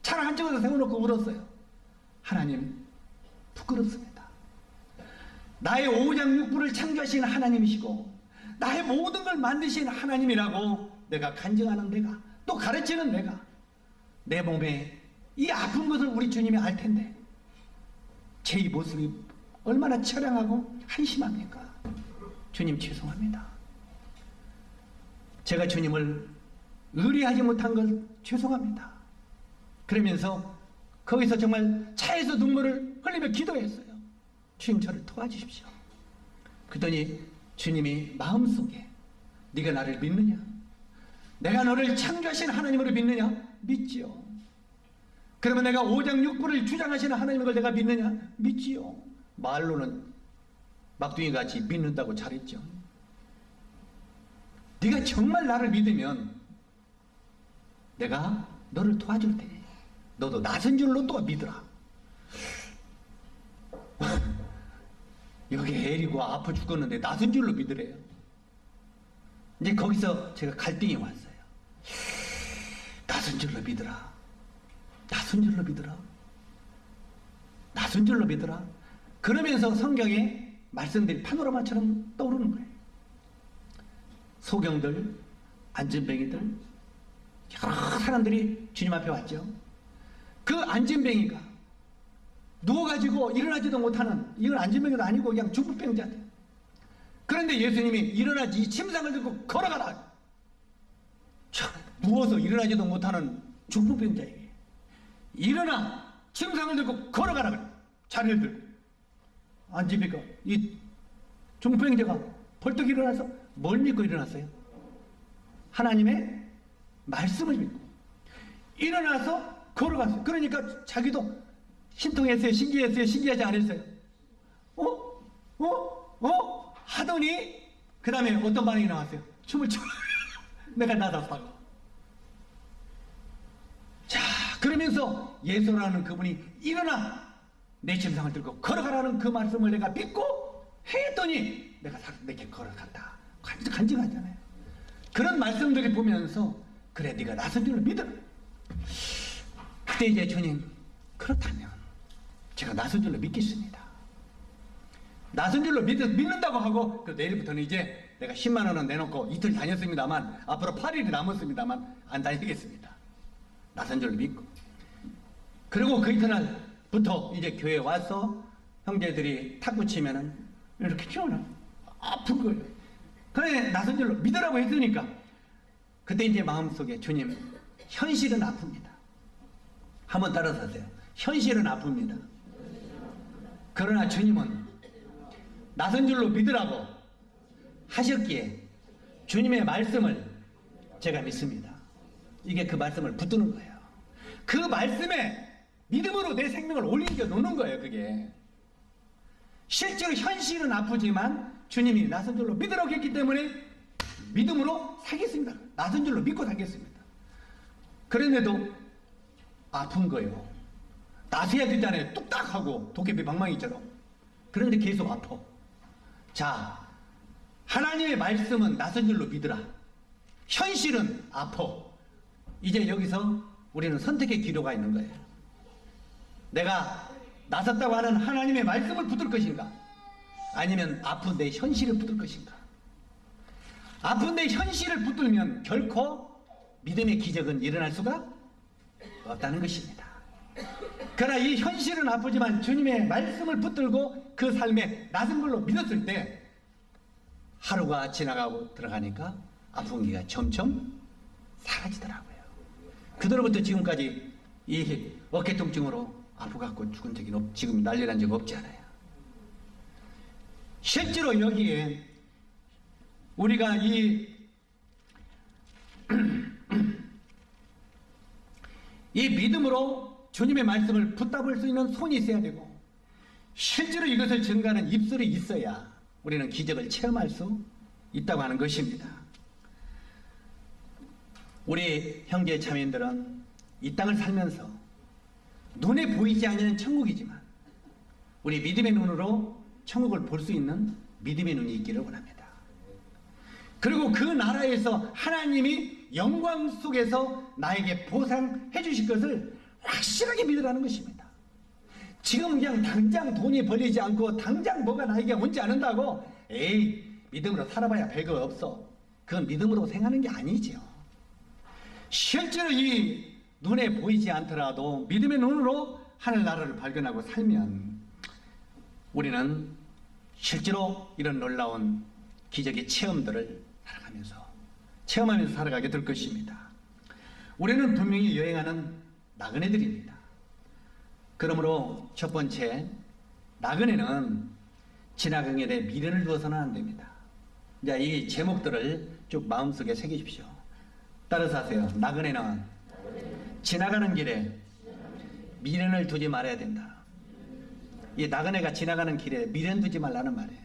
차를 한쪽에서 세워놓고 울었어요. 하나님, 부끄럽습니다. 나의 오장육부를 창조하신 하나님이시고 나의 모든 걸 만드신 하나님이라고 내가 간증하는 내가, 또 가르치는 내가, 내 몸에 이 아픈 것을 우리 주님이 알 텐데 제 이 모습이 얼마나 처량하고 한심합니까? 주님 죄송합니다. 제가 주님을 의리하지 못한 걸 죄송합니다. 그러면서 거기서 정말 차에서 눈물을 흘리며 기도했어요. 주님 저를 도와주십시오. 그러더니 주님이 마음속에 네가 나를 믿느냐? 내가 너를 창조하신 하나님으로 믿느냐? 믿지요. 그러면 내가 오장육부를 주장하시는 하나님을 걸 내가 믿느냐? 믿지요. 말로는 막둥이같이 믿는다고 잘했죠. 네가 정말 나를 믿으면 내가 너를 도와줄 테니 너도 나선 줄로 또 믿으라. 여기 에리고 아파 죽었는데 나선 줄로 믿으래요. 이제 거기서 제가 갈등이 왔어요. 나선 줄로 믿으라. 나선 줄로 믿으라. 나선 줄로 믿으라. 그러면서 성경에 말씀들이 파노라마처럼 떠오르는 거예요. 소경들, 안진뱅이들, 여러 사람들이 주님 앞에 왔죠. 그 안진뱅이가 누워가지고 일어나지도 못하는, 이건 안진뱅이도 아니고 그냥 중풍병자들. 그런데 예수님이 일어나지, 이 침상을 들고 걸어가라. 누워서 일어나지도 못하는 중풍병자에게 일어나, 침상을 들고 걸어가라 그래. 자리를 들고. 안진뱅이가, 이 중풍병자가 벌떡 일어나서 뭘 믿고 일어났어요? 하나님의 말씀을 믿고 일어나서 걸어갔어요. 그러니까 자기도 신통했어요? 신기했어요? 신기하지 않았어요? 하더니 그 다음에 어떤 반응이 나왔어요? 춤을 춰. 내가 나섰다고. 자, 그러면서 예수라는 그분이 일어나 내 침상을 들고 걸어가라는 그 말씀을 내가 믿고 했더니 내가 내게 걸어간다. 간증하잖아요. 그런 말씀들이 보면서 그래, 네가 나선 줄로 믿어라. 그때 이제 주님, 그렇다면 제가 나선 줄로 믿겠습니다. 나선 줄로 믿는다고 하고, 그 내일부터는 이제 내가 10만 원은 내놓고 이틀 다녔습니다만, 앞으로 8일이 남았습니다만 안 다니겠습니다. 나선 줄로 믿고. 그리고 그 이튿날부터 이제 교회에 와서 형제들이 탁구 치면은 이렇게 치워놔. 아픈 거예요. 그래, 나선 줄로 믿으라고 했으니까 그때 이제 마음속에 주님, 현실은 아픕니다. 한번 따라서 하세요. 현실은 아픕니다. 그러나 주님은 나선 줄로 믿으라고 하셨기에 주님의 말씀을 제가 믿습니다. 이게 그 말씀을 붙드는 거예요. 그 말씀에 믿음으로 내 생명을 올리겨 놓는 거예요. 그게 실제로 현실은 아프지만 주님이 나선 줄로 믿으라고 했기 때문에 믿음으로 살겠습니다. 나선 줄로 믿고 살겠습니다. 그런데도 아픈 거예요. 나서야 되잖아요. 뚝딱 하고 도깨비 방망이처럼. 그런데 계속 아파. 자, 하나님의 말씀은 나선 줄로 믿으라. 현실은 아파. 이제 여기서 우리는 선택의 기로가 있는 거예요. 내가 나섰다고 하는 하나님의 말씀을 붙들 것인가? 아니면 아픈 내 현실을 붙들 것인가? 아픈 내 현실을 붙들면 결코 믿음의 기적은 일어날 수가 없다는 것입니다. 그러나 이 현실은 아프지만 주님의 말씀을 붙들고 그 삶에 나선 걸로 믿었을 때 하루가 지나가고 들어가니까 아픈 기가 점점 사라지더라고요. 그때부터 지금까지 이 어깨 통증으로 아프갖고 죽은 적이 지금 난리 난 적 없지 않아요. 실제로 여기에 우리가 이 믿음으로 주님의 말씀을 붙잡을 수 있는 손이 있어야 되고, 실제로 이것을 증가하는 입술이 있어야 우리는 기적을 체험할 수 있다고 하는 것입니다. 우리 형제 자매들은 이 땅을 살면서 눈에 보이지 않는 천국이지만 우리 믿음의 눈으로 천국을 볼 수 있는 믿음의 눈이 있기를 원합니다. 그리고 그 나라에서 하나님이 영광 속에서 나에게 보상해 주실 것을 확실하게 믿으라는 것입니다. 지금 그냥 당장 돈이 벌리지 않고 당장 뭐가 나에게 오지 않는다고 에이 믿음으로 살아봐야 별거 없어. 그건 믿음으로 생각하는 게 아니죠. 실제로 이 눈에 보이지 않더라도 믿음의 눈으로 하늘나라를 발견하고 살면 우리는 실제로 이런 놀라운 기적의 체험들을 체험하면서 살아가게 될 것입니다. 우리는 분명히 여행하는 나그네들입니다. 그러므로 첫 번째, 나그네는 지나가게 될 미련을 두어서는 안 됩니다. 자, 이 제목들을 쭉 마음속에 새기십시오. 따라서 하세요. 나그네는 지나가는 길에 미련을 두지 말아야 된다. 이 나그네가 지나가는 길에 미련 두지 말라는 말이에요.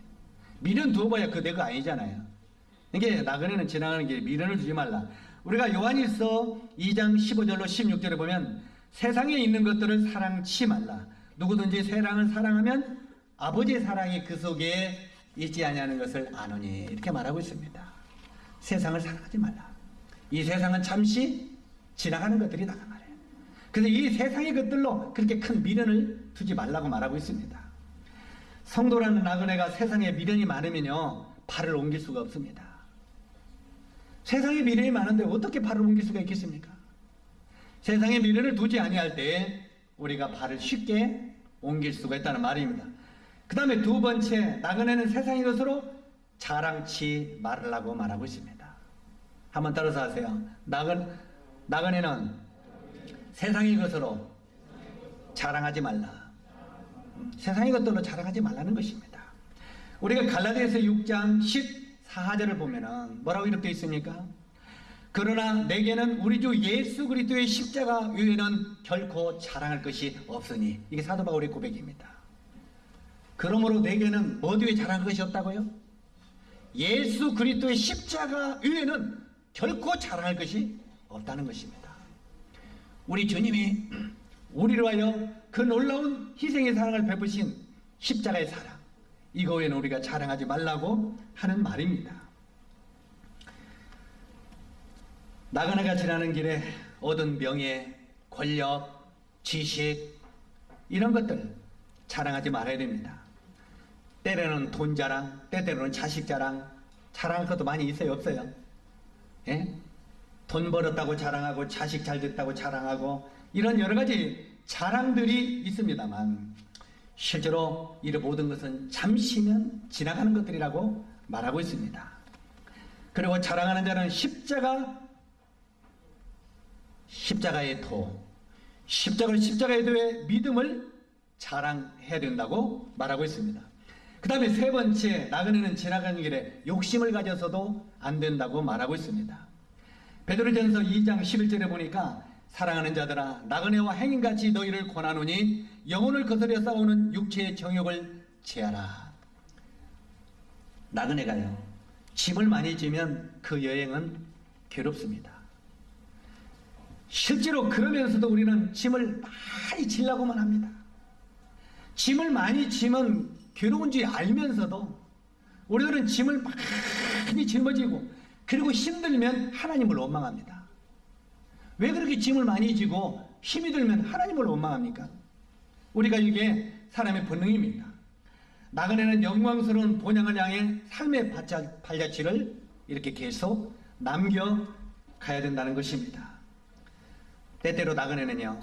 미련 두어봐야 그 내 거 아니잖아요. 이게 나그네는 지나가는 길에 미련을 두지 말라. 우리가 요한일서 2장 15절로 16절에 보면 세상에 있는 것들을 사랑치 말라. 누구든지 세상을 사랑하면 아버지의 사랑이 그 속에 있지 아니하는 것을 아노니, 이렇게 말하고 있습니다. 세상을 사랑하지 말라. 이 세상은 잠시 지나가는 것들이다 말이에요. 그래서 이 세상의 것들로 그렇게 큰 미련을 두지 말라고 말하고 있습니다. 성도라는 나그네가 세상에 미련이 많으면요, 발을 옮길 수가 없습니다. 세상에 미련이 많은데 어떻게 발을 옮길 수가 있겠습니까? 세상에 미련을 두지 아니할 때 우리가 발을 쉽게 옮길 수가 있다는 말입니다. 그 다음에 두 번째, 나그네는 세상의 것으로 자랑치 말으라고 말하고 있습니다. 한번 따라서 하세요. 나그네는 세상의 것으로 자랑하지 말라. 세상의 것들로 자랑하지 말라는 것입니다. 우리가 갈라디아서 6장 14절을 보면은 뭐라고 이렇게 있습니까? 그러나 내게는 우리 주 예수 그리스도의 십자가 외에는 결코 자랑할 것이 없으니, 이게 사도 바울의 고백입니다. 그러므로 내게는 뭐 뒤에 자랑할 것이 없다고요? 예수 그리스도의 십자가 외에는 결코 자랑할 것이 없다는 것입니다. 우리 주님이 우리를 위하여 그 놀라운 희생의 사랑을 베푸신 십자가의 사랑, 이거 외에는 우리가 자랑하지 말라고 하는 말입니다. 나그네가 지나는 길에 얻은 명예, 권력, 지식, 이런 것들 자랑하지 말아야 됩니다. 때로는 돈 자랑, 때로는 자식 자랑, 자랑할 것도 많이 있어요, 없어요? 예? 돈 벌었다고 자랑하고, 자식 잘 됐다고 자랑하고, 이런 여러 가지 자랑들이 있습니다만 실제로 이 모든 것은 잠시면 지나가는 것들이라고 말하고 있습니다. 그리고 자랑하는 자는 십자가의 도, 십자가의 도의 믿음을 자랑해야 된다고 말하고 있습니다. 그 다음에 세 번째, 나그네는 지나가는 길에 욕심을 가져서도 안 된다고 말하고 있습니다. 베드로전서 2장 11절에 보니까 사랑하는 자들아, 나그네와 행인같이 너희를 권하노니 영혼을 거스려 싸우는 육체의 정욕을 제하라. 나그네가요, 짐을 많이 지면 그 여행은 괴롭습니다. 실제로 그러면서도 우리는 짐을 많이 지려고만 합니다. 짐을 많이 지면 괴로운 줄 알면서도 우리들은 짐을 많이 짊어지고, 그리고 힘들면 하나님을 원망합니다. 왜 그렇게 짐을 많이 지고 힘이 들면 하나님을 원망합니까? 우리가 이게 사람의 본능입니다. 나그네는 영광스러운 본향을 향해 삶의 발자취를 이렇게 계속 남겨가야 된다는 것입니다. 때때로 나그네는요,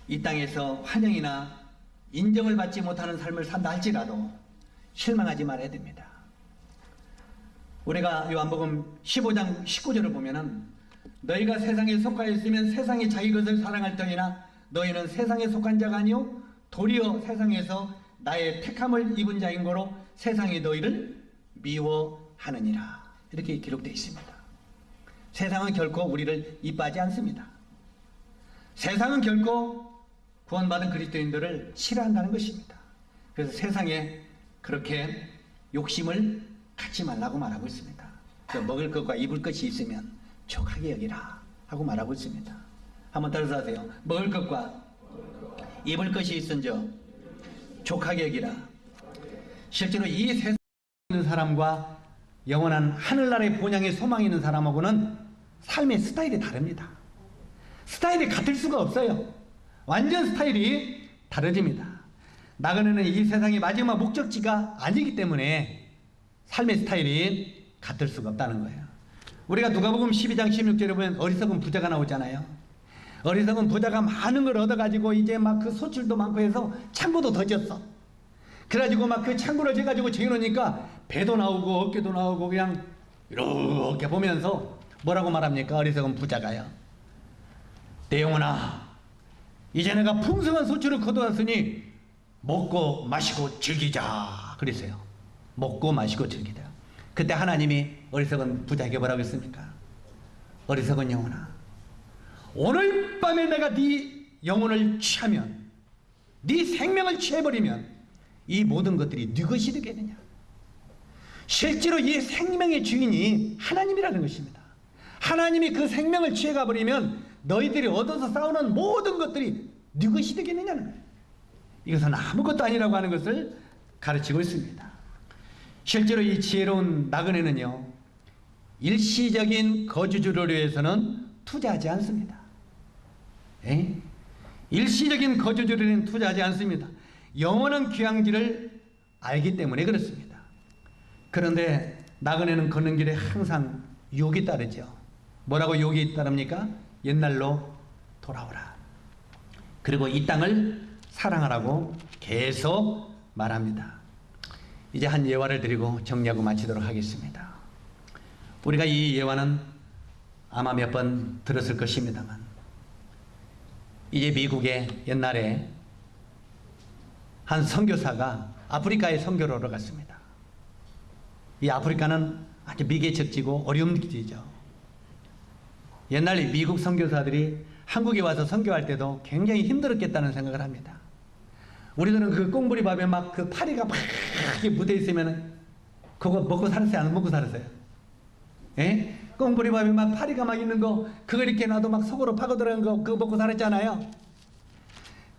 이 땅에서 환영이나 인정을 받지 못하는 삶을 산다 할지라도 실망하지 말아야 됩니다. 우리가 요한복음 15장 19절을 보면은 너희가 세상에 속하여 있으면 세상이 자기 것을 사랑할 터이나 너희는 세상에 속한 자가 아니요 도리어 세상에서 나의 택함을 입은 자인 거로 세상이 너희를 미워하느니라, 이렇게 기록되어 있습니다. 세상은 결코 우리를 이뻐하지 않습니다. 세상은 결코 구원받은 그리스도인들을 싫어한다는 것입니다. 그래서 세상에 그렇게 욕심을 갖지 말라고 말하고 있습니다. 먹을 것과 입을 것이 있으면 족하게 여기라 하고 말하고 있습니다. 한번 따라서 하세요. 먹을 것과 입을 것이 있은저 족하게 여기라. 실제로 이 세상에 있는 사람과 영원한 하늘나라의 본향의 소망이 있는 사람하고는 삶의 스타일이 다릅니다. 스타일이 같을 수가 없어요. 완전 스타일이 다르집니다. 나그네는 이 세상의 마지막 목적지가 아니기 때문에 삶의 스타일이 같을 수가 없다는 거예요. 우리가 누가복음 12장 16절에 보면 어리석은 부자가 나오잖아요. 어리석은 부자가 많은 걸 얻어가지고 이제 막 그 소출도 많고 해서 창고도 더 졌어. 그래가지고 막 그 창고를 재가지고 재놓으니까 배도 나오고 어깨도 나오고 그냥 이렇게 보면서 뭐라고 말합니까? 어리석은 부자가요. 내 영혼아, 이제 내가 풍성한 소출을 거두었으니 먹고 마시고 즐기자 그랬어요. 먹고 마시고 즐기자. 그때 하나님이 어리석은 부자에게 뭐라고 했습니까? 어리석은 영혼아, 오늘 밤에 내가 네 영혼을 취하면, 네 생명을 취해버리면 이 모든 것들이 네 것이 되겠느냐. 실제로 이 생명의 주인이 하나님이라는 것입니다. 하나님이 그 생명을 취해가 버리면 너희들이 얻어서 싸우는 모든 것들이 네 것이 되겠느냐는 거예요. 이것은 아무것도 아니라고 하는 것을 가르치고 있습니다. 실제로 이 지혜로운 나그네는요, 일시적인 거주주를 위해서는 투자하지 않습니다. 일시적인 거주주를 위해서는 투자하지 않습니다. 영원한 귀향지를 알기 때문에 그렇습니다. 그런데 나그네는 걷는 길에 항상 욕이 따르죠. 뭐라고 욕이 따릅니까? 옛날로 돌아오라. 그리고 이 땅을 사랑하라고 계속 말합니다. 이제 한 예화를 드리고 정리하고 마치도록 하겠습니다. 우리가 이 예화는 아마 몇 번 들었을 것입니다만, 이제 미국에 옛날에 한 선교사가 아프리카에 선교를 하러 갔습니다. 이 아프리카는 아주 미개척지고 어려운 길이죠. 옛날에 미국 선교사들이 한국에 와서 선교할 때도 굉장히 힘들었겠다는 생각을 합니다. 우리들은 그 꽁부리 밥에 막 그 파리가 막 이렇게 묻어 있으면 그거 먹고 살았어요? 안 먹고 살았어요? 예? 꽁부리 밥에 막 파리가 막 있는 거, 그거 이렇게 놔도 막 속으로 파고 들어간 거, 그거 먹고 살았잖아요.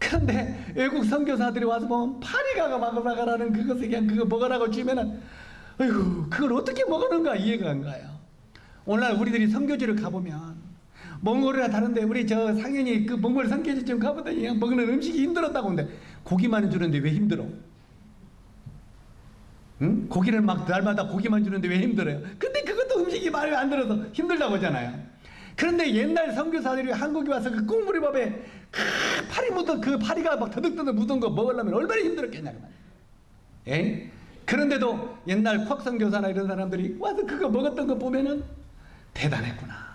그런데 외국 선교사들이 와서 보면 파리가 막 나가라는 그것을 그냥 그거 먹으라고 주면은, 어휴, 그걸 어떻게 먹었는가 이해가 안 가요. 오늘날 우리들이 선교지를 가보면, 몽골이나 다른데 우리 저 상현이 그 몽골 선교지 좀 가보더니 그냥 먹는 음식이 힘들었다고 하는데, 고기만 주는데 왜 힘들어? 응? 고기를 막 날마다 고기만 주는데 왜 힘들어요? 근데 그것도 음식이 마음에 안 들어서 힘들다고 하잖아요. 그런데 옛날 선교사들이 한국에 와서 그 꽁무리 밥에 파리 묻은 그 파리가 막 더덕더덕 묻은 거 먹으려면 얼마나 힘들었겠냐 그 말이에요. 예? 그런데도 옛날 콱 선교사나 이런 사람들이 와서 그거 먹었던 거 보면은 대단했구나.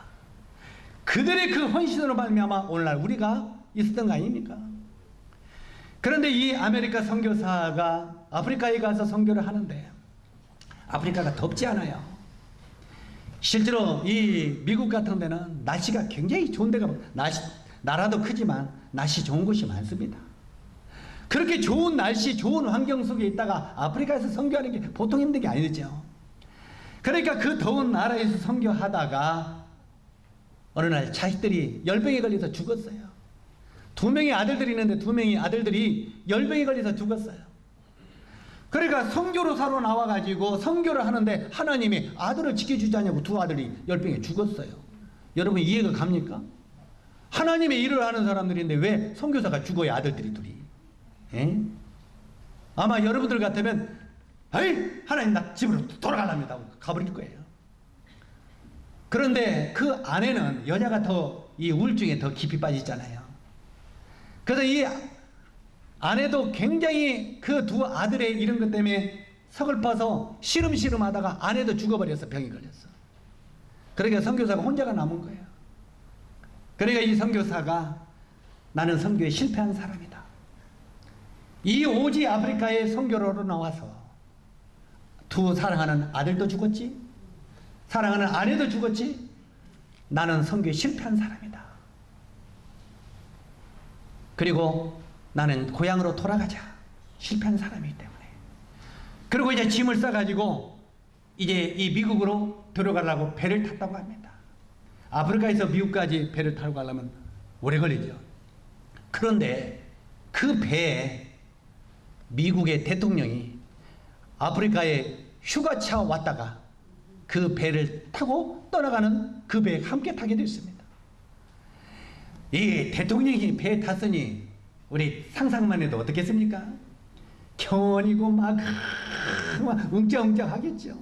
그들의 그 헌신으로 말미암아 오늘날 우리가 있었던 거 아닙니까? 그런데 이 아메리카 선교사가 아프리카에 가서 선교를 하는데, 아프리카가 덥지 않아요. 실제로 이 미국 같은 데는 날씨가 굉장히 좋은 데가, 나라도 크지만 날씨 좋은 곳이 많습니다. 그렇게 좋은 날씨, 좋은 환경 속에 있다가 아프리카에서 선교하는 게 보통 힘든 게 아니죠. 그러니까 그 더운 나라에서 선교하다가 어느 날 자식들이 열병에 걸려서 죽었어요. 2명의 아들들이 있는데 2명의 아들들이 열병에 걸려서 죽었어요. 그러니까 선교로사로 나와가지고 선교를 하는데 하나님이 아들을 지켜주지 않냐고 2 아들이 열병에 죽었어요. 여러분 이해가 갑니까? 하나님의 일을 하는 사람들인데 왜 선교사가 죽어요, 아들들이 둘이? 에? 아마 여러분들 같으면 에이 하나님 나 집으로 돌아가랍니다 하고 가버릴 거예요. 그런데 그 아내는, 여자가 더 이 우울증에 더 깊이 빠지잖아요. 그래서 이 아내도 굉장히 그 2 아들의 이런 것 때문에 서글퍼서 시름시름 하다가 아내도 죽어버려서 병이 걸렸어. 그러니까 선교사가 혼자가 남은 거예요. 그러니까 이 선교사가 나는 선교에 실패한 사람이다. 이 오지 아프리카에 선교로 나와서 2 사랑하는 아들도 죽었지, 사랑하는 아내도 죽었지, 나는 선교에 실패한 사람이다. 그리고 나는 고향으로 돌아가자. 실패한 사람이기 때문에. 그리고 이제 짐을 싸가지고 이제 이 미국으로 들어가려고 배를 탔다고 합니다. 아프리카에서 미국까지 배를 타고 가려면 오래 걸리죠. 그런데 그 배에 미국의 대통령이 아프리카에 휴가차 왔다가 그 배를 타고 떠나가는 그 배에 함께 타게 됐습니다. 이 대통령이 배에 탔으니 우리 상상만 해도 어떻겠습니까? 경원이고 막 웅장웅장 하겠죠.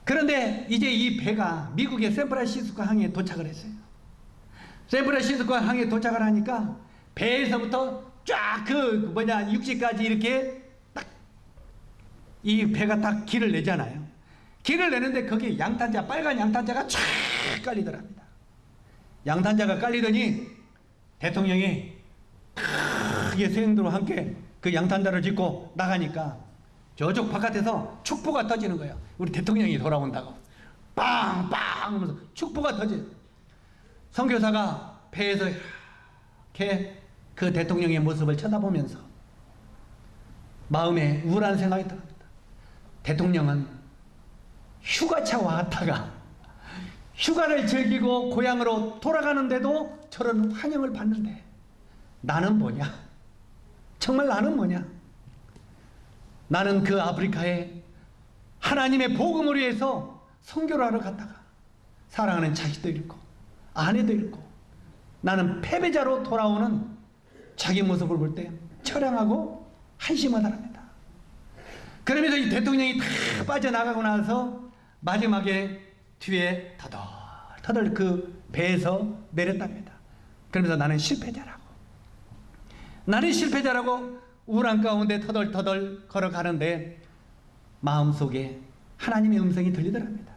그런데 이제 이 배가 미국의 샌프란시스코 항에 도착을 했어요. 샌프란시스코 항에 도착을 하니까 배에서부터 쫙 육지까지 이렇게 딱 이 배가 딱 길을 내잖아요. 길을 내는데 거기에 양탄자, 빨간 양탄자가 쫙 깔리더랍니다. 양탄자가 깔리더니 대통령이 크게 수행도로 함께 그 양탄자를 짚고 나가니까 저쪽 바깥에서 촉포가 터지는 거예요. 우리 대통령이 돌아온다고. 빵빵 하면서 축포가 터져요. 선교사가 배에서 이렇게 그 대통령의 모습을 쳐다보면서 마음에 우울한 생각이 듭니다. 대통령은 휴가차 왔다가 휴가를 즐기고 고향으로 돌아가는데도 저런 환영을 받는데 나는 뭐냐? 정말 나는 뭐냐? 나는 그 아프리카에 하나님의 복음을 위해서 선교를 하러 갔다가 사랑하는 자식도 잃고 아내도 잃고 나는 패배자로 돌아오는 자기 모습을 볼 때 처량하고 한심하다랍니다. 그러면서 이 대통령이 다 빠져나가고 나서 마지막에 뒤에 터덜터덜 그 배에서 내렸답니다. 그러면서 나는 실패자라고 우울한 가운데 터덜터덜 걸어가는데 마음속에 하나님의 음성이 들리더랍니다.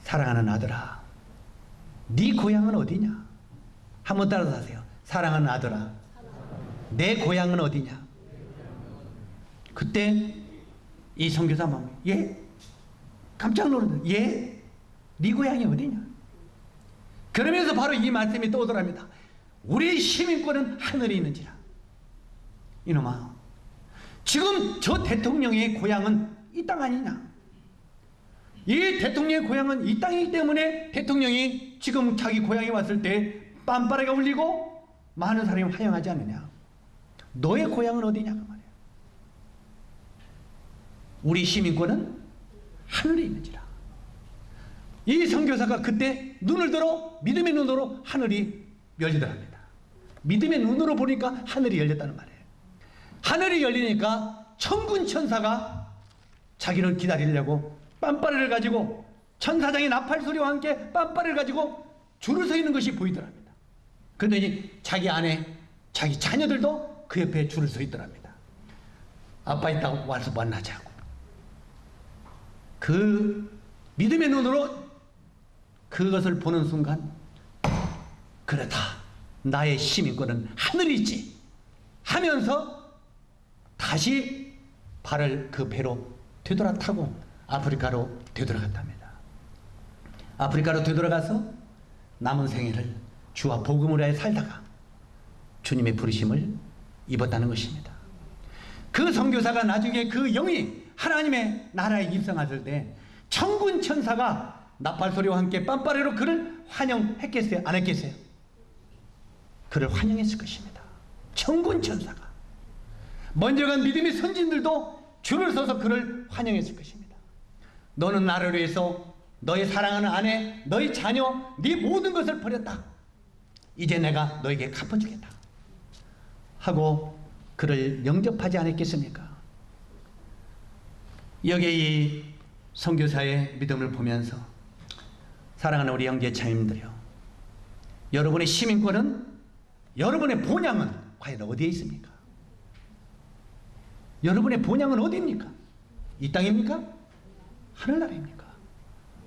사랑하는 아들아, 네 고향은 어디냐? 한번 따라서 하세요. 사랑하는 아들아, 내 고향은 어디냐? 그때 이 선교사 마음이 깜짝 놀랐어요. 네 고향이 어디냐? 그러면서 바로 이 말씀이 떠오더랍니다. 우리의 시민권은 하늘에 있는지라. 이놈아, 지금 저 대통령의 고향은 이 땅 아니냐? 이 대통령의 고향은 이 땅이기 때문에 대통령이 지금 자기 고향에 왔을 때 빰빠레가 울리고 많은 사람이 환영하지 않느냐? 너의 고향은 어디냐? 그 말이야. 우리 시민권은 하늘에 있는지라. 이 선교사가 그때 눈을 들어 믿음의 눈으로 하늘이 열리더랍니다. 믿음의 눈으로 보니까 하늘이 열렸다는 말이에요. 하늘이 열리니까 천군 천사가 자기를 기다리려고 빰빠레를 가지고 천사장의 나팔 소리와 함께 빰빠레를 가지고 줄을 서 있는 것이 보이더랍니다. 그러더니 자기 아내, 자기 자녀들도 그 옆에 줄을 서 있더랍니다. 아빠 있다고 와서 만나자고. 그 믿음의 눈으로 그것을 보는 순간, 그렇다, 나의 시민권은 하늘이 있지 하면서 다시 발을 그 배로 되돌아 타고 아프리카로 되돌아갔답니다. 아프리카로 되돌아가서 남은 생애를 주와 복음을 위하여 살다가 주님의 부르심을 입었다는 것입니다. 그 선교사가 나중에 그 영이 하나님의 나라에 입성했을 때 천군 천사가 나팔소리와 함께 빰빠레로 그를 환영했겠어요? 안 했겠어요? 그를 환영했을 것입니다. 천군 천사가. 먼저 간 믿음의 선진들도 줄을 서서 그를 환영했을 것입니다. 너는 나를 위해서 너의 사랑하는 아내, 너의 자녀, 네 모든 것을 버렸다. 이제 내가 너에게 갚아주겠다 하고 그를 영접하지 않았겠습니까? 여기에 이 선교사의 믿음을 보면서 사랑하는 우리 형제 자매님들이요, 여러분의 시민권은, 여러분의 본향은 과연 어디에 있습니까? 여러분의 본향은 어디입니까? 이 땅입니까? 하늘나라입니까?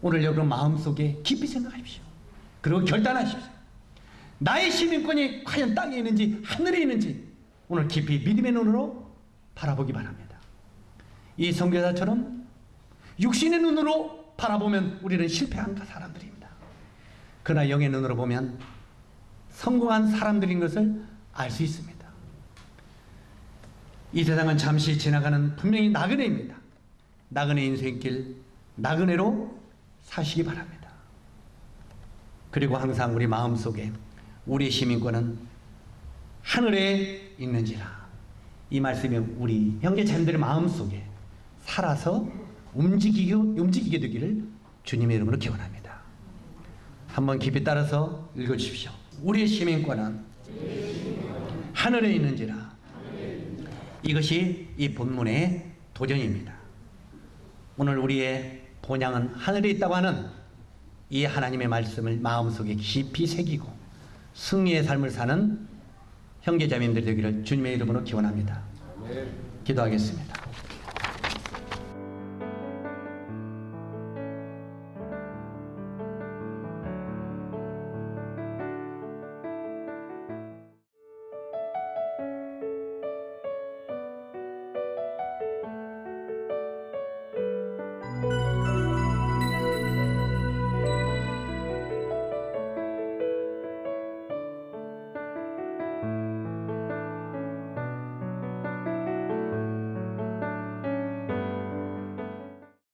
오늘 여러분 마음속에 깊이 생각하십시오. 그리고 결단하십시오. 나의 시민권이 과연 땅에 있는지 하늘에 있는지 오늘 깊이 믿음의 눈으로 바라보기 바랍니다. 이 선교사처럼 육신의 눈으로 바라보면 우리는 실패한 사람들입니다. 그러나 영의 눈으로 보면 성공한 사람들인 것을 알 수 있습니다. 이 세상은 잠시 지나가는 분명히 나그네입니다. 나그네 인생길, 나그네로 사시기 바랍니다. 그리고 항상 우리 마음속에 우리의 시민권은 하늘에 있는지라, 이 말씀이 우리 형제자매들의 마음속에 살아서 움직이게 되기를 주님의 이름으로 기원합니다. 한번 깊이 따라서 읽어주십시오. 우리의 시민권은 하늘에 있는지라. 이것이 이 본문의 도전입니다. 오늘 우리의 본향은 하늘에 있다고 하는 이 하나님의 말씀을 마음속에 깊이 새기고 승리의 삶을 사는 형제자매님들 되기를 주님의 이름으로 기원합니다. 기도하겠습니다.